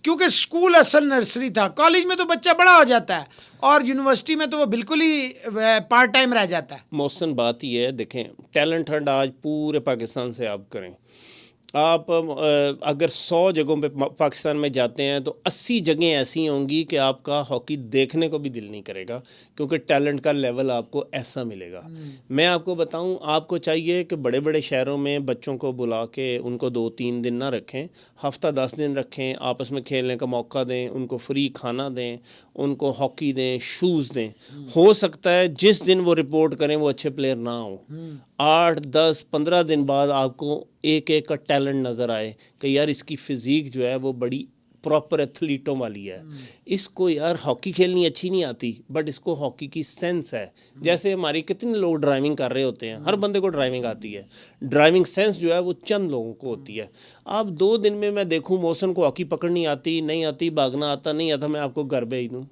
क्योंकि स्कूल असल नर्सरी था। कॉलेज में तो बच्चा बड़ा हो जाता है और यूनिवर्सिटी में तो वो बिल्कुल ही पार्ट टाइम रह जाता है। मौसम बात ही है, देखें टैलेंट हंट आज पूरे पाकिस्तान से आप करें, आप अगर 100 जगहों पे पाकिस्तान में जाते हैं तो 80 जगहें ऐसी होंगी कि आपका हॉकी देखने को भी दिल नहीं करेगा, क्योंकि टैलेंट का लेवल आपको ऐसा मिलेगा। मैं आपको बताऊं, आपको चाहिए कि बड़े बड़े शहरों में बच्चों को बुला के उनको 2-3 दिन ना रखें, हफ्ता 10 दिन रखें, आपस में खेलने का मौका दें, उनको फ्री खाना दें, उनको हॉकी दें, शूज़ दें। हो सकता है जिस दिन वो रिपोर्ट करें वो अच्छे प्लेयर ना हो, 8-10-15 दिन बाद आपको एक एक का टैलेंट नज़र आए कि यार इसकी फ़िज़ीक जो है वो बड़ी प्रॉपर एथलीटों वाली है। इसको यार हॉकी खेलनी अच्छी नहीं आती बट इसको हॉकी की सेंस है। जैसे हमारी कितने लोग ड्राइविंग कर रहे होते हैं, हर बंदे को ड्राइविंग आती है, ड्राइविंग सेंस जो है वो चंद लोगों को होती है। अब 2 दिन में मैं देखूं मौसम को हॉकी पकड़नी आती नहीं आती, भागना आता नहीं आता, मैं आपको घर भेज दूँ।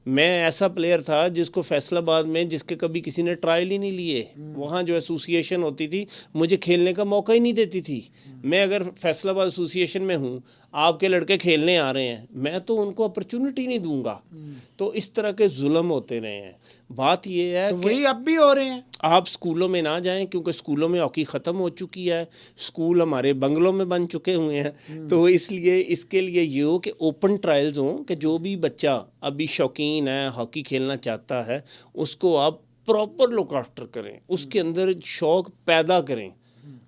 मैं ऐसा प्लेयर था जिसको फैसलाबाद में, जिसके कभी किसी ने ट्रायल ही नहीं लिए, वहाँ जो एसोसिएशन होती थी मुझे खेलने का मौका ही नहीं देती थी। मैं अगर फैसलाबाद एसोसिएशन में हूँ, आपके लड़के खेलने आ रहे हैं, मैं तो उनको अपॉर्चुनिटी नहीं दूंगा। तो इस तरह के जुल्म होते रहे हैं। बात ये है तो कि वही अब भी हो रहे हैं। आप स्कूलों में ना जाएं, क्योंकि स्कूलों में हॉकी ख़त्म हो चुकी है, स्कूल हमारे बंगलों में बन चुके हुए हैं। तो इसलिए इसके लिए ये हो कि ओपन ट्रायल्स हों, कि जो भी बच्चा अभी शौकीन है, हॉकी खेलना चाहता है, उसको आप प्रॉपर लुक आफ्टर करें, उसके अंदर शौक़ पैदा करें।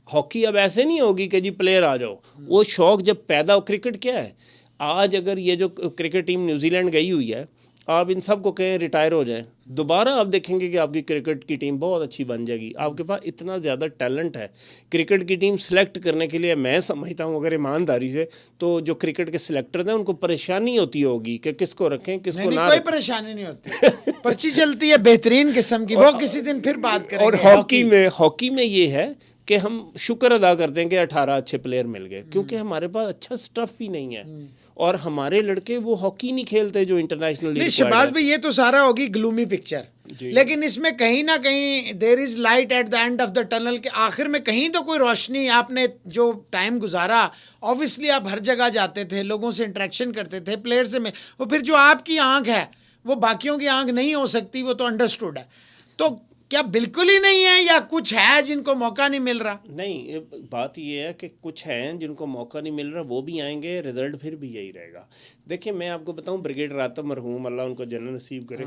हॉकी अब ऐसे नहीं होगी कि जी प्लेयर आ जाओ, वो शौक़ जब पैदा हो। क्रिकेट क्या है, आज अगर ये जो क्रिकेट टीम न्यूजीलैंड गई हुई है, आप इन सब को कहें रिटायर हो जाएं, दोबारा आप देखेंगे कि आपकी क्रिकेट की टीम बहुत अच्छी बन जाएगी। आपके पास इतना ज़्यादा टैलेंट है। क्रिकेट की टीम सेलेक्ट करने के लिए मैं समझता हूँ अगर ईमानदारी से, तो जो क्रिकेट के सिलेक्टर हैं उनको परेशानी होती होगी कि किसको रखें किसको ना कोई रखें। परेशानी नहीं होती, पर्ची चलती है बेहतरीन किस्म की, वो किसी दिन फिर बात करेंगे। और हॉकी में ये है कि हम शुक्र अदा करते हैं कि 18 अच्छे प्लेयर मिल गए, क्योंकि हमारे पास अच्छा स्टफ ही नहीं है। और हमारे लड़के वो हॉकी नहीं खेलते जो इंटरनेशनल नहीं शहबाज भाई, ये तो सारा होगी ग्लूमी पिक्चर, लेकिन इसमें कहीं ना कहीं there is light at the end of the tunnel, के आखिर में कहीं तो कोई रोशनी। आपने जो टाइम गुजारा, ऑब्वियसली आप हर जगह जाते थे, लोगों से इंटरेक्शन करते थे, प्लेयर से में, वो फिर जो आपकी आंख है वो बाकियों की आंख नहीं हो सकती, वो तो अंडरस्टूड है। तो क्या बिल्कुल ही नहीं है, या कुछ है जिनको मौका नहीं मिल रहा? नहीं, बात ये है कि कुछ हैं जिनको मौका नहीं मिल रहा, वो भी आएंगे, रिजल्ट फिर भी यही रहेगा। देखिए मैं आपको बताऊं, ब्रिगेड रातब मरहूम, अल्लाह उनको जन्नत नसीब करे,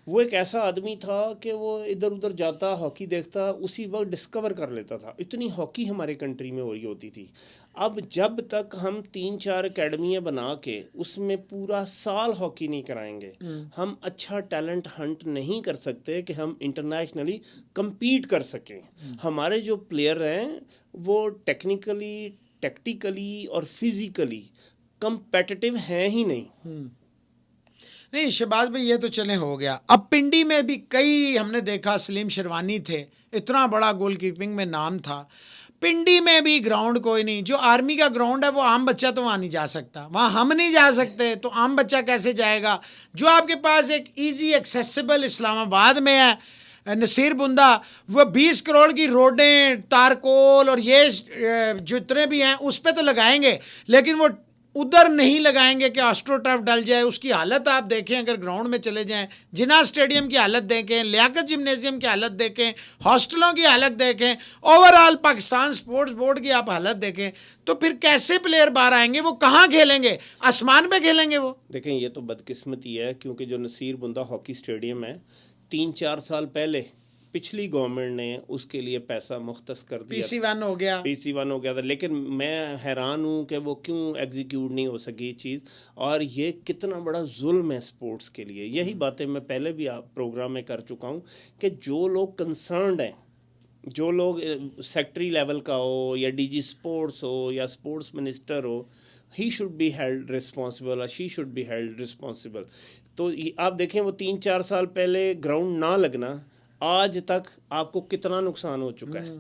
वो एक ऐसा आदमी था कि वो इधर उधर जाता, हॉकी देखता, उसी वक्त डिस्कवर कर लेता था। इतनी हॉकी हमारे कंट्री में हो रही होती थी। अब जब तक हम 3-4 अकेडमियाँ बना के उसमें पूरा साल हॉकी नहीं कराएंगे, हम अच्छा टैलेंट हंट नहीं कर सकते कि हम इंटरनेशनली compete कर सकें। हमारे जो प्लेयर हैं वो टेक्निकली, टैक्टिकली और फिजिकली कंपेटिटिव हैं ही नहीं। नहीं शहबाज भाई, ये तो चले हो गया। अब पिंडी में भी कई हमने देखा, सलीम शेरवानी थे, इतना बड़ा गोलकीपिंग में नाम था। पिंडी में भी ग्राउंड कोई नहीं। जो आर्मी का ग्राउंड है वो आम बच्चा तो वहाँ नहीं जा सकता, वहाँ हम नहीं जा सकते, तो आम बच्चा कैसे जाएगा? जो आपके पास एक इजी एक्सेसिबल इस्लामाबाद में है नसीर बुंदा, वो 20 करोड़ की रोडें, तारकोल और ये जो इतने भी हैं उस पर तो लगाएंगे, लेकिन वो उधर नहीं लगाएंगे कि ऑस्ट्रोटर्फ डल जाए। उसकी हालत आप देखें, अगर ग्राउंड में चले जाएं, जिना स्टेडियम की हालत देखें, लियाकत जिम्नेजियम की हालत देखें, हॉस्टलों की हालत देखें, ओवरऑल पाकिस्तान स्पोर्ट्स बोर्ड की आप हालत देखें, तो फिर कैसे प्लेयर बाहर आएंगे? वो कहाँ खेलेंगे? आसमान पे खेलेंगे वो? देखें, ये तो बदकिस्मती है क्योंकि जो नसीर बुंदा हॉकी स्टेडियम है 3-4 साल पहले पिछली गवर्नमेंट ने उसके लिए पैसा मुख्तस कर दिया, PC1 हो गया, PC1 हो गया था, लेकिन मैं हैरान हूँ कि वो क्यों एग्जीक्यूट नहीं हो सकी चीज़। और ये कितना बड़ा जुल्म है स्पोर्ट्स के लिए। यही बातें मैं पहले भी आप प्रोग्राम में कर चुका हूँ कि जो लोग कंसर्न्ड हैं, जो लोग सेक्रेटरी लेवल का हो या DG स्पोर्ट्स हो या स्पोर्ट्स मिनिस्टर हो, he should be held responsible और she should be held responsible. तो आप देखें, वो 3-4 साल पहले ग्राउंड ना लगना, आज तक आपको कितना नुकसान हो चुका है,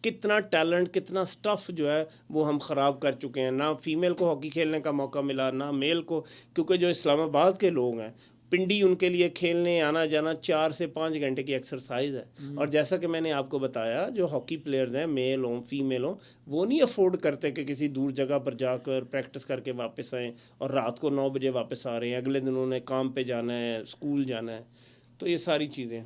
कितना टैलेंट, कितना स्टफ़ जो है वो हम ख़राब कर चुके हैं। ना फीमेल को हॉकी खेलने का मौका मिला, ना मेल को, क्योंकि जो इस्लामाबाद के लोग हैं, पिंडी उनके लिए खेलने आना जाना 4 से 5 घंटे की एक्सरसाइज है। और जैसा कि मैंने आपको बताया, जो हॉकी प्लेयर्स हैं, मेल हों फीमेल हों, वो नहीं अफोर्ड करते कि किसी दूर जगह पर जाकर प्रैक्टिस करके वापस आएँ और रात को 9 बजे वापस आ रहे हैं, अगले दिन उन्होंने काम पे जाना है, स्कूल जाना है। तो ये सारी चीज़ें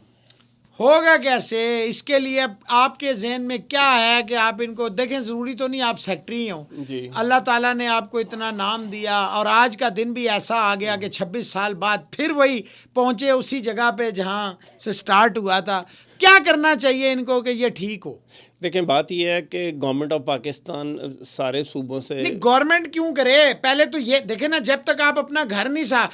होगा कैसे? इसके लिए आपके जहन में क्या है कि आप इनको देखें? ज़रूरी तो नहीं आप सेक्रेटरी हो जी। अल्लाह ताला ने आपको इतना नाम दिया और आज का दिन भी ऐसा आ गया कि 26 साल बाद फिर वही पहुंचे उसी जगह पे जहां से स्टार्ट हुआ था। क्या करना चाहिए इनको कि ये ठीक हो? देखें, बात यह है कि गवर्नमेंट ऑफ पाकिस्तान सारे सूबों से नहीं, गवर्नमेंट क्यों करे? पहले तो ये देखें ना, जब तक आप अपना घर नहीं सा,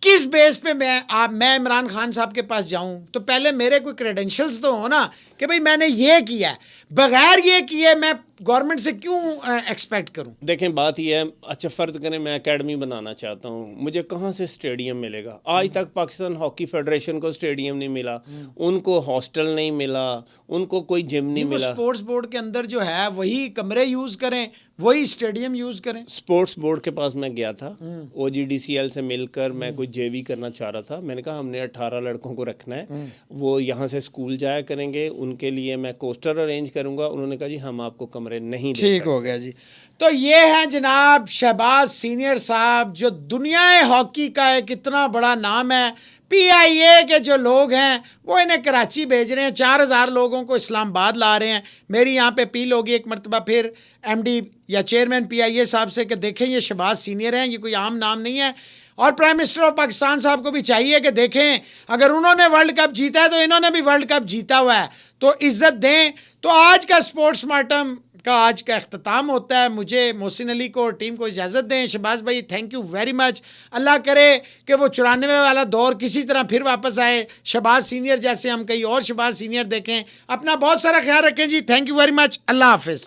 किस बेस पे मैं इमरान खान साहब के पास जाऊं, तो पहले मेरे कोई क्रेडेंशियल्स तो हो ना कि भाई मैंने ये किया है। बगैर ये किए मैं गवर्नमेंट से क्यों एक्सपेक्ट करूं? देखें, बात यह है, अच्छा फ़र्ज़ करें मैं एकेडमी बनाना चाहता हूं, मुझे कहां से स्टेडियम मिलेगा? आज तक पाकिस्तान हॉकी फेडरेशन को स्टेडियम नहीं मिला, उनको हॉस्टल नहीं मिला, उनको कोई जिम नहीं मिला। स्पोर्ट्स बोर्ड के अंदर जो है वही कमरे यूज़ करें, वही स्टेडियम यूज़ करें। स्पोर्ट्स बोर्ड के पास मैं गया था, OGDCL से मिलकर मैं कोई JV करना चाह रहा था। मैंने कहा हमने 18 लड़कों को रखना है, वो यहाँ से स्कूल जाया करेंगे, उनके लिए मैं कोस्टर अरेंज करूँगा। उन्होंने कहा जी हम आपको कमरे नहीं दे सकते। ठीक हो गया जी। तो ये हैं जनाब शहबाज सीनियर साहब, जो दुनियाए हॉकी का एक इतना बड़ा नाम है। PIA के जो लोग हैं वो इन्हें कराची भेज रहे हैं, 4000 लोगों को इस्लामाबाद ला रहे हैं। मेरी यहाँ पे अपील होगी एक मरतबा फिर MD या चेयरमैन PIA साहब से कि देखें ये शहबाज सीनियर हैं, ये कोई आम नाम नहीं है। और प्राइम मिनिस्टर ऑफ पाकिस्तान साहब को भी चाहिए कि देखें अगर उन्होंने वर्ल्ड कप जीता है तो इन्होंने भी वर्ल्ड कप जीता हुआ है, तो इज्जत दें। तो आज का स्पोर्ट्स मार्टम का आज का अख्ताम होता है। मुझे मोहसिन अली को और टीम को इजाज़त दें। शहबाज भाई थैंक यू वेरी मच। अल्लाह करे कि वो 94 वाला दौर किसी तरह फिर वापस आए, शहबाज सीनियर जैसे हम कई और शहबाज सीनियर देखें। अपना बहुत सारा ख्याल रखें जी। Thank you very much. अल्लाह हाफिज़।